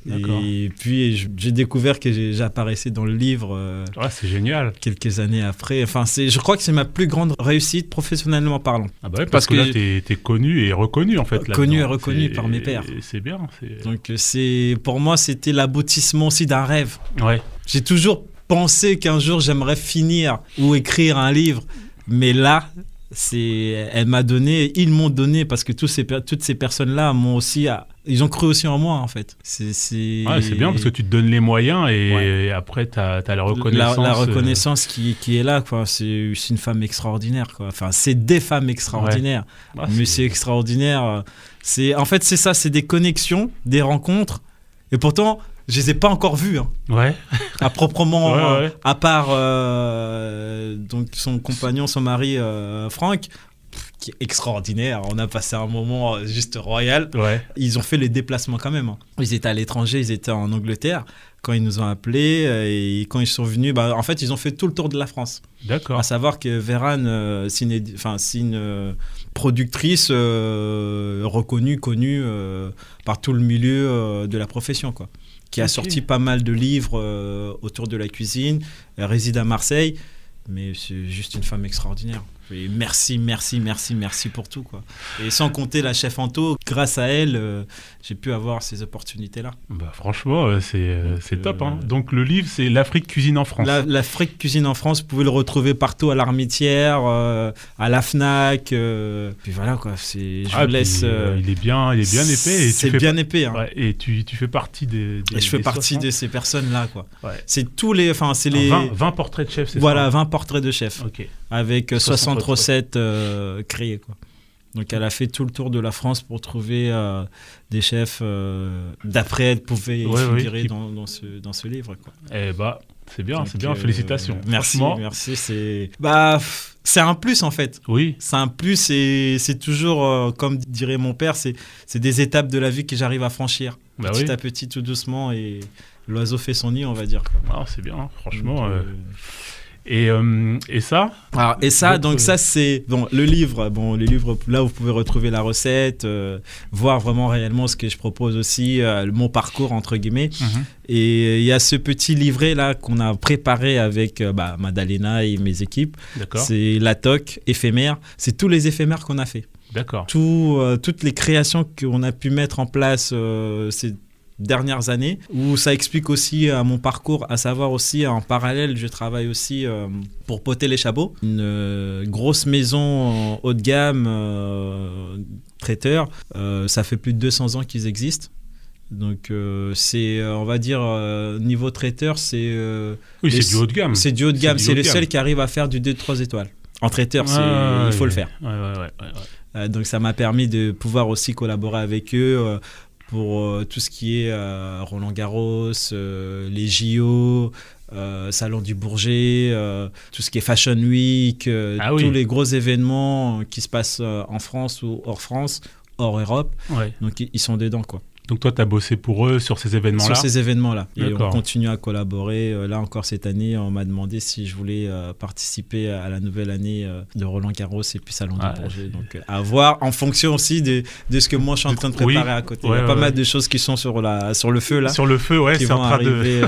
D'accord. Et puis, j'ai découvert que j'apparaissais dans le livre. C'est génial. Quelques années après. Enfin, je crois que c'est ma plus grande réussite professionnellement parlant. Ah bah ouais, parce que là, t'es connu et reconnu, en fait. Connu et reconnu par mes pairs. C'est bien. Donc, pour moi, c'était l'aboutissement aussi d'un rêve. Ouais. J'ai toujours pensé qu'un jour, j'aimerais finir ou écrire un livre. Mais là... ils m'ont donné parce que toutes ces personnes-là m'ont aussi, ils ont cru aussi en moi en fait. C'est bien parce que tu te donnes les moyens et après t'as la reconnaissance. La reconnaissance qui est là, quoi. C'est une femme extraordinaire, quoi. Enfin, c'est des femmes extraordinaires. Ouais. Mais c'est extraordinaire. En fait, c'est ça, c'est des connexions, des rencontres. Et pourtant, je les ai pas encore vues. Hein. Ouais. À proprement, à part donc son compagnon, son mari, Franck, qui est extraordinaire. On a passé un moment juste royal. Ouais. Ils ont fait les déplacements quand même. Hein. Ils étaient à l'étranger, ils étaient en Angleterre quand ils nous ont appelés et quand ils sont venus, en fait, ils ont fait tout le tour de la France. D'accord. À savoir que Vérane, c'est une productrice reconnue, connue par tout le milieu de la profession, quoi. Qui a sorti pas mal de livres autour de la cuisine. Elle réside à Marseille, mais c'est juste une femme extraordinaire. Et merci pour tout, quoi. Et sans compter la chef Anto, grâce à elle, j'ai pu avoir ces opportunités-là. Bah, franchement, c'est top. Hein. Donc le livre, c'est L'Afrique cuisine en France. L'Afrique cuisine en France, vous pouvez le retrouver partout à l'Armitière, à la Fnac. Puis voilà, quoi. Je vous laisse. Il est bien épais. C'est bien épais. Hein. Ouais, et tu fais partie des et je fais partie de ces personnes-là, quoi. Ouais. C'est tous les. Enfin, c'est 20 portraits de chefs, c'est voilà, ça. Voilà, 20 portraits de chefs. Ok. Avec 60 recettes créées, quoi. Donc elle a fait tout le tour de la France pour trouver des chefs d'après elle pouvait figurer dans ce livre, quoi. Eh bah c'est bien, félicitations. Merci. C'est un plus en fait. Oui. C'est un plus et c'est toujours comme dirait mon père, c'est des étapes de la vie que j'arrive à franchir petit à petit, tout doucement, et l'oiseau fait son nid, on va dire, quoi. Ah, c'est bien, franchement. Et ça donc ça c'est le livre là où vous pouvez retrouver la recette, voir vraiment réellement ce que je propose aussi, mon parcours entre guillemets. Et il y a ce petit livret là qu'on a préparé avec Madalena et mes équipes. D'accord. C'est la toque éphémère, c'est tous les éphémères qu'on a fait. D'accord. Toutes les créations qu'on a pu mettre en place ces dernières années, où ça explique aussi mon parcours, à savoir aussi en parallèle je travaille aussi pour Poter les Chabots, une grosse maison haut de gamme, traiteur. Ça fait plus de 200 ans qu'ils existent. Donc c'est, on va dire, niveau traiteur, c'est c'est du haut de gamme. C'est du haut de gamme, c'est le seul qui arrive à faire du 2-3 étoiles. En traiteur, il faut le faire. Ouais. Donc ça m'a permis de pouvoir aussi collaborer avec eux pour tout ce qui est Roland Garros, les JO, Salon du Bourget, tout ce qui est Fashion Week, tous les gros événements qui se passent en France ou hors France, hors Europe. Ouais. Donc ils sont dedans, quoi. Donc toi, tu as bossé pour eux sur ces événements-là ? Sur ces événements-là. Et on continue à collaborer. Là encore, cette année, on m'a demandé si je voulais participer à la nouvelle année de Roland Garros et puis Salon du Bourget. Donc à voir en fonction aussi de ce que moi, je suis en train de préparer à côté. Il y a pas mal de choses qui sont sur le feu, là. Sur le feu, ouais, c'est en train arriver,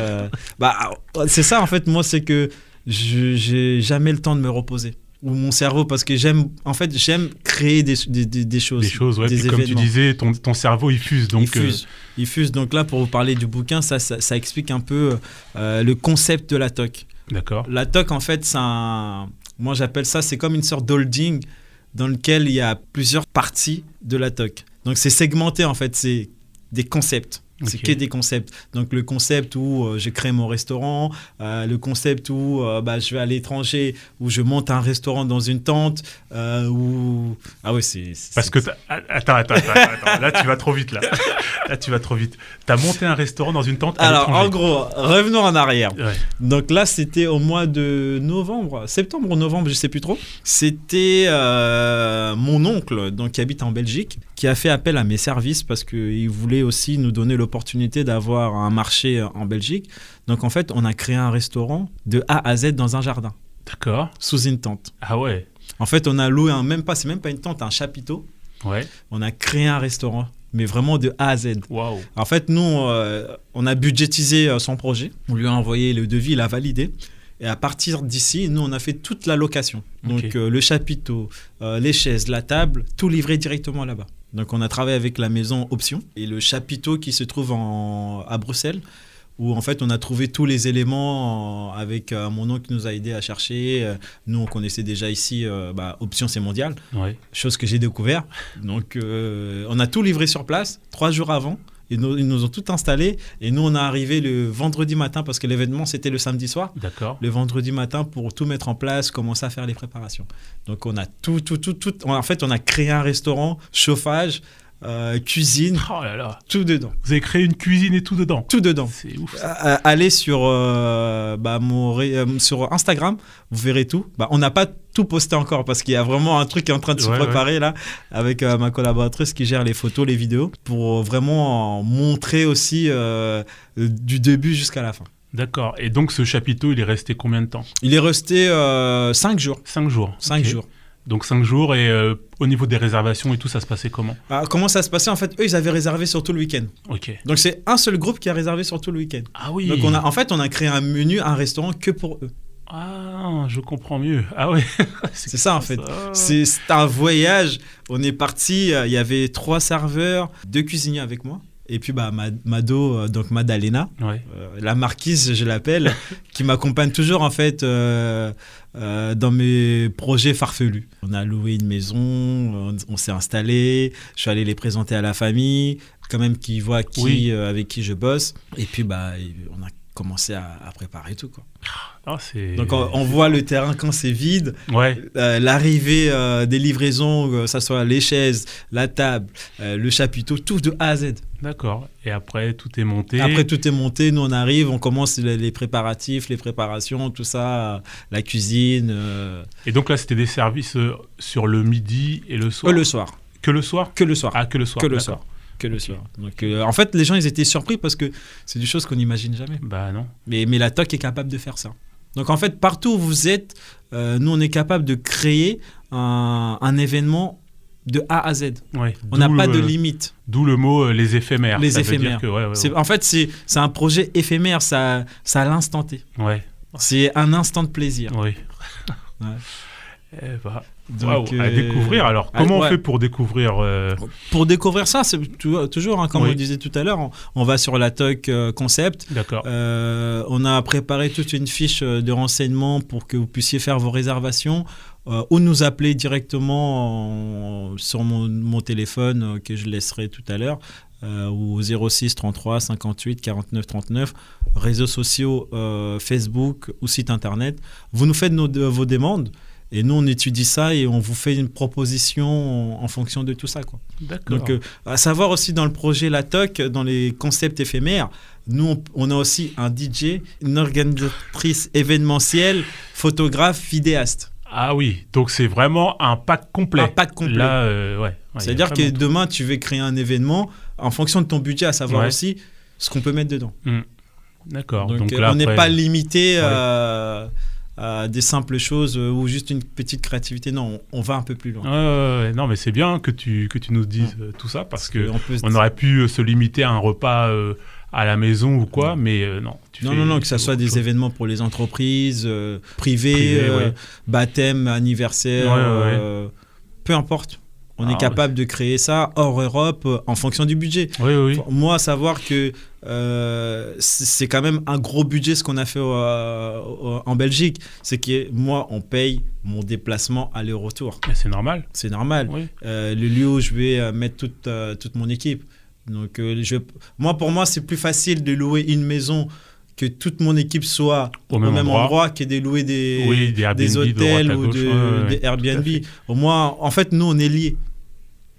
c'est ça, en fait, moi, c'est que j'ai jamais le temps de me reposer. Ou mon cerveau, parce que j'aime créer des choses. Des choses, ouais. Puis comme tu disais, ton cerveau, il fuse. Donc, il fuse. Donc là, pour vous parler du bouquin, ça explique un peu le concept de la toque. D'accord. La toque, en fait, moi j'appelle ça, c'est comme une sorte d'holding dans lequel il y a plusieurs parties de la toque. Donc c'est segmenté, en fait, c'est des concepts. C'est que des concepts. Donc le concept où je crée mon restaurant, le concept où je vais à l'étranger, où je monte un restaurant dans une tente, Parce que attends, là tu vas trop vite là. Là tu vas trop vite. T'as monté un restaurant dans une tente à l'étranger. Alors en gros, revenons en arrière. Ouais. Donc là c'était au mois de septembre ou novembre, je sais plus trop. C'était mon oncle, donc qui habite en Belgique, qui a fait appel à mes services parce qu'il voulait aussi nous donner l'opportunité d'avoir un marché en Belgique. Donc en fait, on a créé un restaurant de A à Z dans un jardin. D'accord. Sous une tente. Ah ouais. En fait, on a loué c'est même pas une tente, un chapiteau. Ouais. On a créé un restaurant, mais vraiment de A à Z. Waouh. En fait, nous, on a budgétisé son projet. On lui a envoyé le devis, il a validé. Et à partir d'ici, nous, on a fait toute la location. Donc, le chapiteau, les chaises, la table, tout livré directement là-bas. Donc, on a travaillé avec la maison Option et le chapiteau qui se trouve à Bruxelles, où en fait, on a trouvé tous les éléments avec mon oncle qui nous a aidé à chercher. Nous, on connaissait déjà ici, Option, c'est mondial, chose que j'ai découvert. Donc, on a tout livré sur place 3 jours avant. Ils nous ont tout installé et nous on est arrivé le vendredi matin parce que l'événement c'était le samedi soir. D'accord. Le vendredi matin pour tout mettre en place, commencer à faire les préparations. Donc on a tout. En fait on a créé un restaurant, chauffage, cuisine, tout dedans. Vous avez créé une cuisine et tout dedans. Tout dedans. C'est ouf. Allez sur sur Instagram, vous verrez tout. On n'a pas tout posté encore parce qu'il y a vraiment un truc qui est en train de se préparer là avec ma collaboratrice qui gère les photos, les vidéos pour vraiment montrer aussi du début jusqu'à la fin. D'accord. Et donc ce chapiteau, il est resté combien de temps ? Il est resté 5 jours. 5 jours. 5 jours. Donc 5 jours et au niveau des réservations et tout, ça se passait comment ? Comment ça se passait ? En fait, eux, ils avaient réservé sur tout le week-end. Ok. Donc c'est un seul groupe qui a réservé sur tout le week-end. Ah oui. Donc on a créé un menu, un restaurant que pour eux. Ah, je comprends mieux. Ah ouais. C'est ça en fait. C'est un voyage. On est parti, il y avait 3 serveurs, 2 cuisiniers avec moi. Et puis Mado, donc Madalena, la marquise, je l'appelle, qui m'accompagne toujours en fait dans mes projets farfelus. On a loué une maison, on s'est installé, je suis allé les présenter à la famille, quand même qu'ils voient avec qui je bosse. Et puis on a commencé à préparer tout, quoi. Donc on voit le terrain quand c'est vide, l'arrivée des livraisons, que ce soit les chaises, la table, le chapiteau, tout de A à Z. D'accord. Et après, tout est monté. Nous on arrive, on commence les préparatifs, les préparations, tout ça, la cuisine. Et donc là, c'était des services sur le midi et le soir. Le soir. Que le soir. Que le soir. Ah, que le soir. Que le soir. Que le soir. Donc, en fait, les gens, ils étaient surpris parce que c'est des choses qu'on n'imagine jamais. Bah non. Mais la TOC est capable de faire ça. Donc, en fait, partout où vous êtes, nous, on est capable de créer un événement de A à Z. Ouais, on n'a pas de limite. D'où le mot les éphémères. Les éphémères. En fait, c'est un projet éphémère, ça à l'instant T. Ouais. C'est un instant de plaisir. Oui. Donc, à découvrir. Alors, comment on fait pour découvrir Pour découvrir ça, c'est toujours, comme on disait tout à l'heure, on va sur la TOC Concept. D'accord. On a préparé toute une fiche de renseignements pour que vous puissiez faire vos réservations ou nous appeler directement sur mon téléphone que je laisserai tout à l'heure au 06 33 58 49 39, réseaux sociaux, Facebook ou site internet. Vous nous faites vos demandes. Et nous, on étudie ça et on vous fait une proposition en fonction de tout ça, quoi. D'accord. Donc, à savoir aussi dans le projet La TOC, dans les concepts éphémères, nous, on a aussi un DJ, une organisatrice événementielle, photographe, vidéaste. Ah oui, donc c'est vraiment un pack complet. Un pack complet. Là, c'est-à-dire que demain, tu veux créer un événement en fonction de ton budget, à savoir aussi ce qu'on peut mettre dedans. D'accord. Donc là, on n'est pas limité des simples choses ou juste une petite créativité. Non, on va un peu plus loin. Non, mais c'est bien que tu nous dises tout ça parce qu'on aurait pu se limiter à un repas à la maison ou quoi, mais non. Non, que ça soit des événements pour les entreprises, privés, baptême, anniversaire, peu importe. On est capable de créer ça hors Europe en fonction du budget. Oui. Moi, savoir que c'est quand même un gros budget ce qu'on a fait en Belgique. C'est que moi, on paye mon déplacement aller-retour. Mais c'est normal. C'est normal. Oui. Le lieu où je vais mettre toute mon équipe. Donc, pour moi, c'est plus facile de louer une maison que toute mon équipe soit au même endroit que de louer des hôtels ou des Airbnb. Au moins, en fait, nous, on est liés.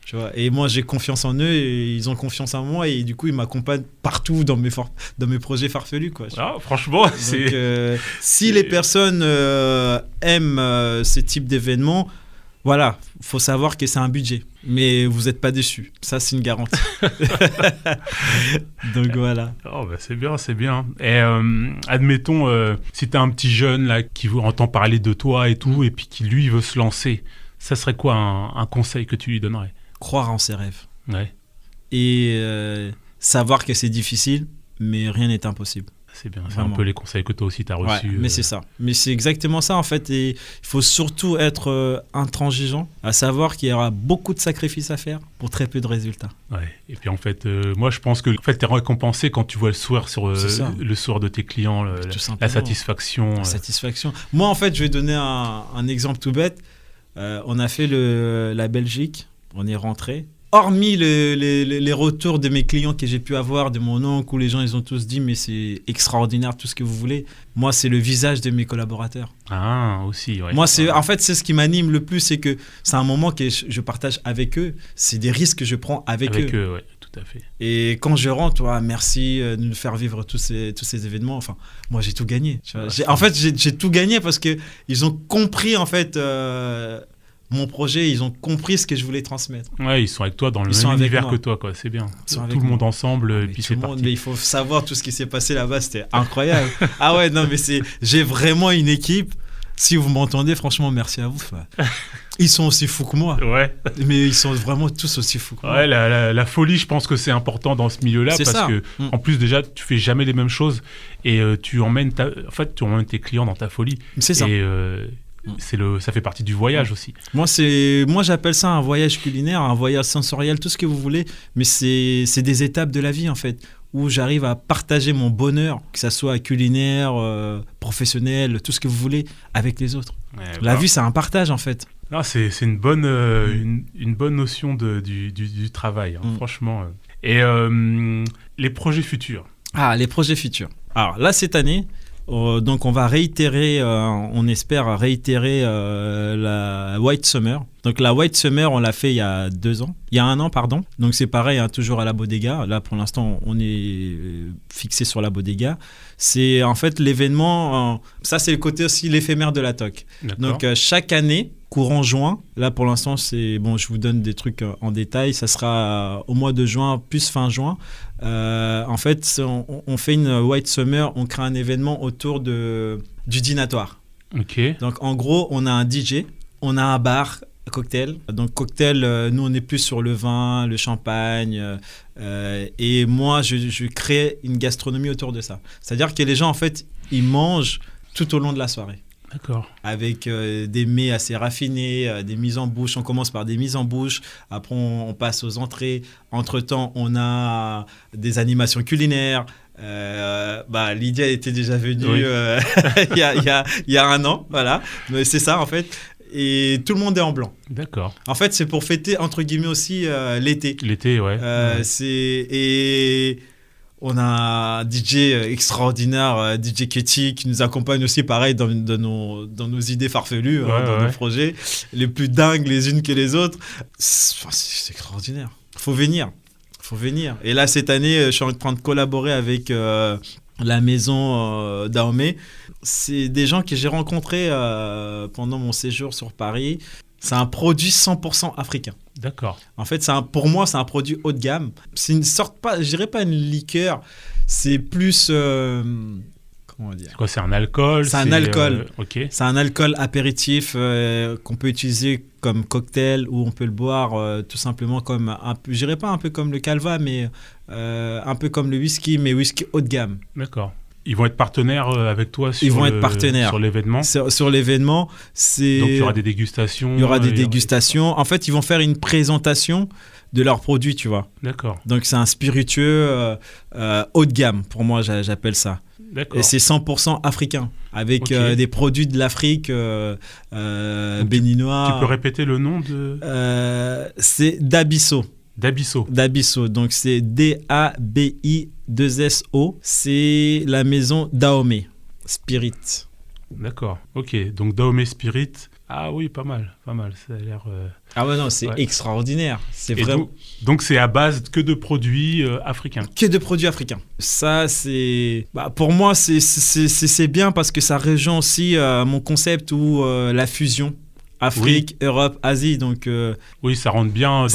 Tu vois, et moi, j'ai confiance en eux et ils ont confiance en moi et du coup, ils m'accompagnent partout dans mes projets farfelus, quoi. Franchement, si les personnes aiment ce type d'événement, voilà, faut savoir que c'est un budget, mais vous n'êtes pas déçus. Ça, c'est une garantie. Donc voilà. C'est bien. Et admettons, si tu as un petit jeune là qui entend parler de toi et tout, et puis qui lui veut se lancer, ça serait quoi un conseil que tu lui donnerais? Croire en ses rêves. Ouais. Et savoir que c'est difficile, mais rien n'est impossible. C'est bien, c'est un peu les conseils que toi aussi tu as reçus. Mais c'est ça. Mais c'est exactement ça en fait. Et il faut surtout être intransigeant, à savoir qu'il y aura beaucoup de sacrifices à faire pour très peu de résultats. Ouais. Et puis en fait, moi je pense que tu es récompensé quand tu vois le sourire sur le sourire de tes clients, la satisfaction. La satisfaction. Moi en fait, je vais donner un exemple tout bête. On a fait la Belgique, on est rentré. Hormis les retours de mes clients que j'ai pu avoir, de mon oncle, où les gens ils ont tous dit mais c'est extraordinaire tout ce que vous voulez. Moi c'est le visage de mes collaborateurs. Ah aussi. Ouais. Moi en fait c'est ce qui m'anime le plus, c'est que c'est un moment que je partage avec eux. C'est des risques que je prends avec eux. Avec eux, ouais, tout à fait. Et quand je rentre, merci de nous faire vivre tous ces événements. Enfin, moi j'ai tout gagné. Tu vois. J'ai tout gagné parce que ils ont compris en fait. Mon projet, ils ont compris ce que je voulais transmettre. Ouais, ils sont avec toi dans le même univers que toi, quoi. C'est bien. Tout le monde ensemble, et puis c'est parti. Mais il faut savoir tout ce qui s'est passé là-bas, c'était incroyable. Ah ouais, non, mais j'ai vraiment une équipe. Si vous m'entendez, franchement, merci à vous. Ils sont aussi fous que moi. Ouais. Mais ils sont vraiment tous aussi fous que moi. Ouais, la folie, je pense que c'est important dans ce milieu-là. C'est parce ça. que, en plus, déjà, tu fais jamais les mêmes choses. Et tu emmènes tes clients dans ta folie. C'est ça. Et ça fait partie du voyage aussi. Moi, j'appelle ça un voyage culinaire, un voyage sensoriel, tout ce que vous voulez. Mais c'est des étapes de la vie, en fait, où j'arrive à partager mon bonheur, que ça soit culinaire, professionnel, tout ce que vous voulez, avec les autres. Ouais, la vie, c'est un partage, en fait. Non, c'est une bonne, une bonne notion du travail, hein, franchement. Et les projets futurs. Ah, les projets futurs. Alors là, cette année, donc on va réitérer, on espère réitérer la White Summer. Donc la White Summer, on l'a fait il y a 1 an, pardon. Donc c'est pareil, hein, toujours à la Bodega. Là, pour l'instant, on est fixé sur la Bodega. C'est en fait l'événement, ça c'est le côté aussi l'éphémère de la TOC. Donc chaque année, courant juin, là pour l'instant, je vous donne des trucs en détail, ça sera au mois de juin, plus fin juin. En fait, on fait une White Summer, on crée un événement autour du dînatoire. Ok. Donc en gros, on a un DJ, on a un bar, cocktail. Donc cocktail, nous on est plus sur le vin, le champagne, et moi je crée une gastronomie autour de ça. C'est-à-dire que les gens en fait ils mangent tout au long de la soirée. D'accord. Avec des mets assez raffinés, des mises en bouche. On commence par des mises en bouche, après on passe aux entrées. Entre-temps, on a des animations culinaires. Lydia était déjà venue oui. il y a 1 an, voilà. Mais c'est ça en fait. Et tout le monde est en blanc. D'accord. En fait, c'est pour fêter, entre guillemets aussi, l'été. L'été, ouais. Et on a un DJ extraordinaire, DJ Ketty, qui nous accompagne aussi, pareil, dans nos idées farfelues, nos projets, les plus dingues les unes que les autres. C'est extraordinaire. Faut venir. Et là, cette année, je suis en train de collaborer avec la maison Dahomey. C'est des gens que j'ai rencontrés pendant mon séjour sur Paris. C'est un produit 100% africain. D'accord. En fait, pour moi, c'est un produit haut de gamme. C'est une sorte, je dirais pas une liqueur, c'est plus... comment dire ? C'est quoi, c'est un alcool ? C'est un alcool. Ok. C'est un alcool apéritif qu'on peut utiliser comme cocktail ou on peut le boire tout simplement comme, je dirais pas un peu comme le Calva, mais un peu comme le whisky, mais whisky haut de gamme. D'accord. Ils vont être partenaires avec toi sur l'événement. Sur l'événement, donc il y aura des dégustations. Il y aura des dégustations. En fait, ils vont faire une présentation de leurs produits, tu vois. D'accord. Donc c'est un spiritueux haut de gamme, pour moi j'appelle ça. D'accord. Et c'est 100% africain, avec des produits de l'Afrique, béninois. Tu peux répéter le nom de... C'est Dabisso. Dabisso, donc c'est D-A-B-I-2-S-O. C'est la maison Dahomey Spirit. D'accord, ok. Donc Dahomey Spirit, ah oui, pas mal. Ça a l'air... Ah ouais, non, c'est extraordinaire. C'est vraiment... Donc c'est à base que de produits africains. Que de produits africains. Ça, c'est... pour moi, c'est bien parce que ça rejoint aussi mon concept où la fusion. Afrique, Europe, Asie, donc... oui, ça rentre bien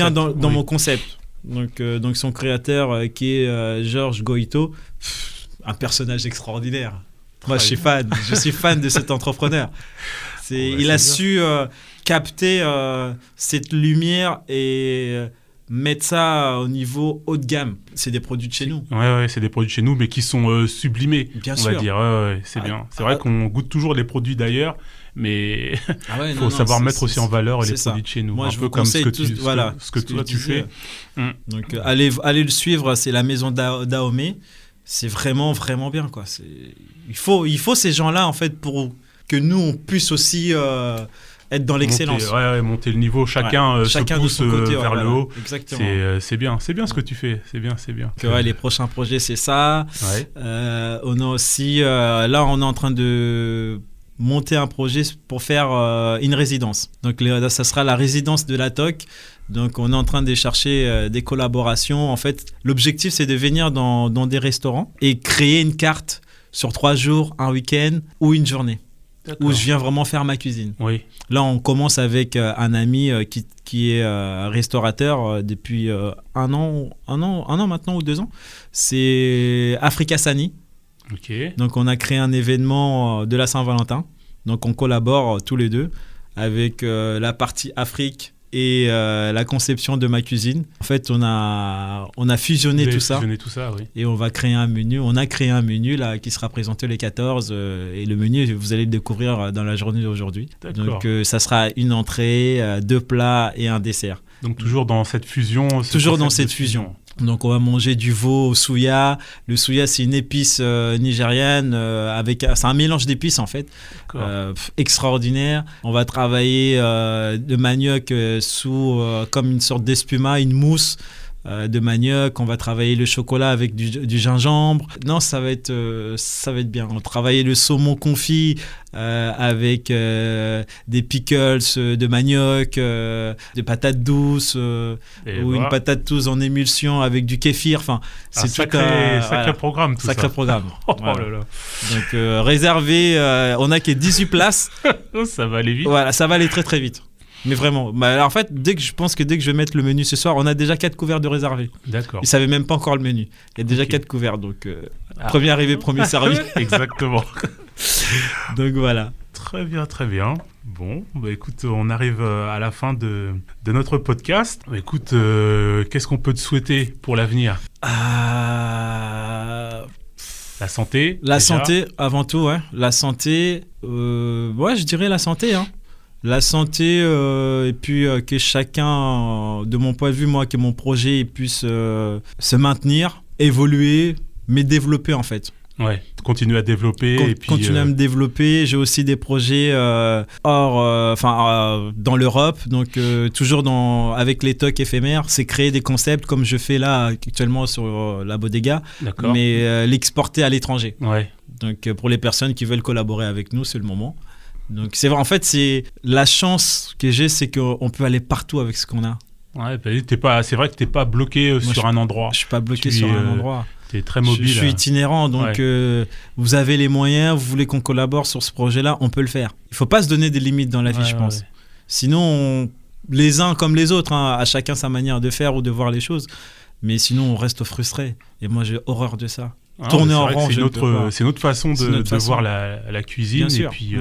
dans mon concept. Donc son créateur, qui est Georges Goïto, un personnage extraordinaire. Moi, je suis fan de cet entrepreneur. Il a su capter cette lumière et mettre ça au niveau haut de gamme. C'est des produits de chez nous. Ouais, c'est des produits de chez nous, mais qui sont sublimés, on va dire. C'est bien. C'est vrai qu'on goûte toujours les produits d'ailleurs, mais il faut savoir mettre aussi en valeur les produits de chez nous. Moi, je peu vous comme ce que toi tu fais. Donc, allez le suivre, c'est la maison Dahomey. C'est vraiment, vraiment bien, quoi. Il faut ces gens-là, en fait, pour que nous, on puisse aussi être dans l'excellence. Monter le niveau. Chacun se pousse de son côté, vers le haut. Exactement. C'est bien ce que tu fais. C'est bien. Les prochains projets, c'est ça. Ouais. On a aussi... là, on est en train de monter un projet pour faire une résidence. Donc, ça sera la résidence de la TOC. Donc, on est en train de chercher des collaborations. En fait, l'objectif, c'est de venir dans des restaurants et créer une carte sur 3 jours, un week-end ou une journée. D'accord. Où je viens vraiment faire ma cuisine. Oui. Là, on commence avec un ami qui est restaurateur depuis un an maintenant ou 2 ans. C'est Africa Sani. Ok. Donc, on a créé un événement de la Saint-Valentin. Donc on collabore tous les deux avec la partie Afrique et la conception de ma cuisine. En fait, on a fusionné tout ça. Oui. Et on va créer un menu. On a créé un menu là, qui sera présenté le 14. Et le menu, vous allez le découvrir dans la journée d'aujourd'hui. D'accord. Donc, ça sera une entrée, 2 plats et un dessert. Donc, toujours dans cette fusion. Toujours dans cette fusion. Donc, on va manger du veau au souya. Le souya, c'est une épice nigériane. C'est un mélange d'épices, en fait. Extraordinaire. On va travailler de manioc comme une sorte d'espuma, une mousse de manioc. On va travailler le chocolat avec du gingembre. Non, ça va être bien. On va travailler le saumon confit avec des pickles de manioc, des patates douces une patate douce en émulsion avec du kéfir. Enfin, c'est sacré programme tout sacré ça. Programme. Voilà. Oh là là. Donc réservé, on a que 18 places. Ça va aller vite. Voilà, ça va aller très très vite. Mais vraiment, alors en fait, je pense que dès que je vais mettre le menu ce soir, on a déjà 4 couverts de réservés. D'accord. Ils ne savaient même pas encore le menu. Il y a déjà 4 couverts, donc premier arrivé, premier servi. Exactement. Donc voilà. Très bien, très bien. Bon, écoute, on arrive à la fin de notre podcast. Écoute, qu'est-ce qu'on peut te souhaiter pour l'avenir ? La santé. La santé, avant tout, ouais. La santé, je dirais la santé, hein. La santé, et puis que chacun, de mon point de vue, moi, que mon projet puisse se maintenir, évoluer, mais développer en fait. Ouais, continuer à développer. Continuer à me développer. J'ai aussi des projets dans l'Europe, donc toujours avec les talks éphémères, c'est créer des concepts comme je fais là actuellement sur la Bodega, D'accord. Mais l'exporter à l'étranger. Ouais. Donc pour les personnes qui veulent collaborer avec nous, c'est le moment. Donc c'est vrai, en fait, c'est la chance que j'ai, c'est qu'on peut aller partout avec ce qu'on a. Ouais, c'est vrai que t'es pas bloqué sur un endroit. Je suis pas bloqué sur un endroit. T'es très mobile. Je suis itinérant, donc vous avez les moyens, vous voulez qu'on collabore sur ce projet-là, on peut le faire. Il faut pas se donner des limites dans la vie, je pense. Ouais. Sinon, les uns comme les autres, hein, à chacun sa manière de faire ou de voir les choses. Mais sinon, on reste frustré. Et moi, j'ai horreur de ça. Tourner en rond, c'est notre façon de voir la cuisine. Et puis,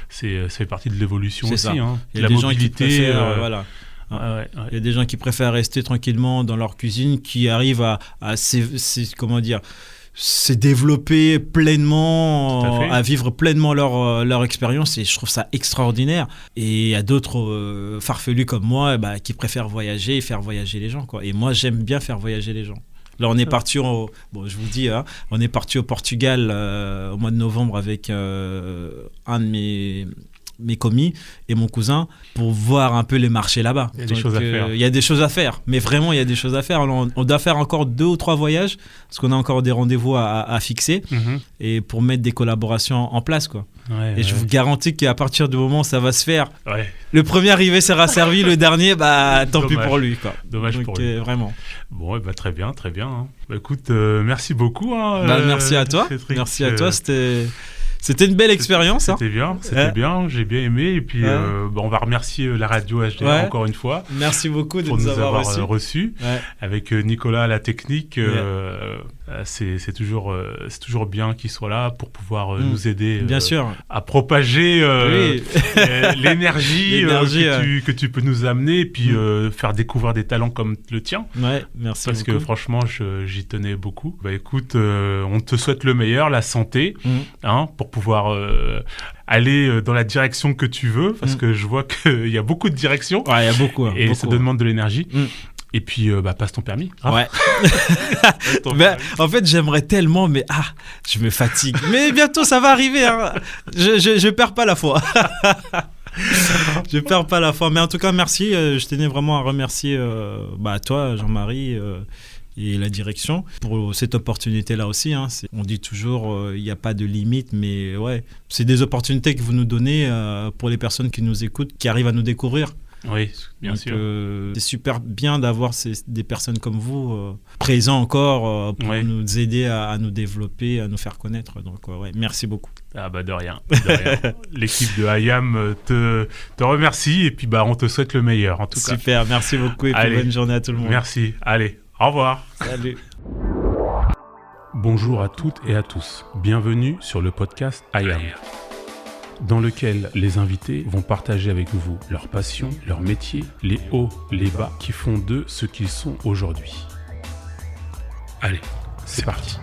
ça fait partie de l'évolution c'est aussi. Ça. Hein. Il y a des gens qui préfèrent, voilà. Il y a des gens qui préfèrent rester tranquillement dans leur cuisine, qui arrivent à se développer pleinement, à vivre pleinement leur expérience, et je trouve ça extraordinaire. Et il y a d'autres farfelus comme moi qui préfèrent voyager et faire voyager les gens, quoi. Et moi, j'aime bien faire voyager les gens. Là, on est parti on est parti au Portugal au mois de novembre avec un de mes commis et mon cousin pour voir un peu les marchés là-bas. Il y a des choses à faire. Il y a des choses à faire, mais vraiment, il y a des choses à faire. Alors, on doit faire encore 2 ou 3 voyages parce qu'on a encore des rendez-vous à fixer et pour mettre des collaborations en place, quoi. Et je vous garantis qu'à partir du moment où ça va se faire, le premier arrivé sera servi, le dernier, tant pis pour lui, quoi. Dommage. Donc, pour lui. Vraiment. Bon, très bien, très bien. Hein. Écoute, merci beaucoup. Hein, merci à toi. Cédric, merci à toi. C'était une belle expérience. C'était bien, j'ai bien aimé. Et puis, on va remercier la radio HDR encore une fois. Merci beaucoup de nous avoir reçus. Avec Nicolas à la technique. C'est toujours bien qu'il soit là pour pouvoir nous aider bien sûr. À propager l'énergie que tu peux nous amener et puis faire découvrir des talents comme le tien. Ouais, merci parce beaucoup. Que franchement, j'y tenais beaucoup. Écoute, on te souhaite le meilleur, la santé, pour pouvoir aller dans la direction que tu veux, parce que je vois qu'il y a beaucoup de directions. Ouais, il y a beaucoup. Et ça demande de l'énergie. Et puis, passe ton permis. Hein. Ouais. En fait, j'aimerais tellement, mais je me fatigue. Mais bientôt, ça va arriver. Hein. Je perds pas la foi. Je perds pas la foi. Mais en tout cas, merci. Je tenais vraiment à remercier toi, Jean-Marie, et la direction pour cette opportunité-là aussi. Hein. On dit toujours il n'y a pas de limite, mais c'est des opportunités que vous nous donnez pour les personnes qui nous écoutent, qui arrivent à nous découvrir. Oui, bien sûr. C'est super bien d'avoir des personnes comme vous présents encore pour nous aider à nous développer, à nous faire connaître. Donc, merci beaucoup. De rien. L'équipe de IAM te remercie et puis on te souhaite le meilleur en tout cas. Super, merci beaucoup et puis bonne journée à tout le monde. Merci. Allez, au revoir. Salut. Bonjour à toutes et à tous. Bienvenue sur le podcast IAM. dans lequel les invités vont partager avec vous leur passion, leur métier, les hauts, les bas qui font d'eux ce qu'ils sont aujourd'hui. Allez, c'est parti.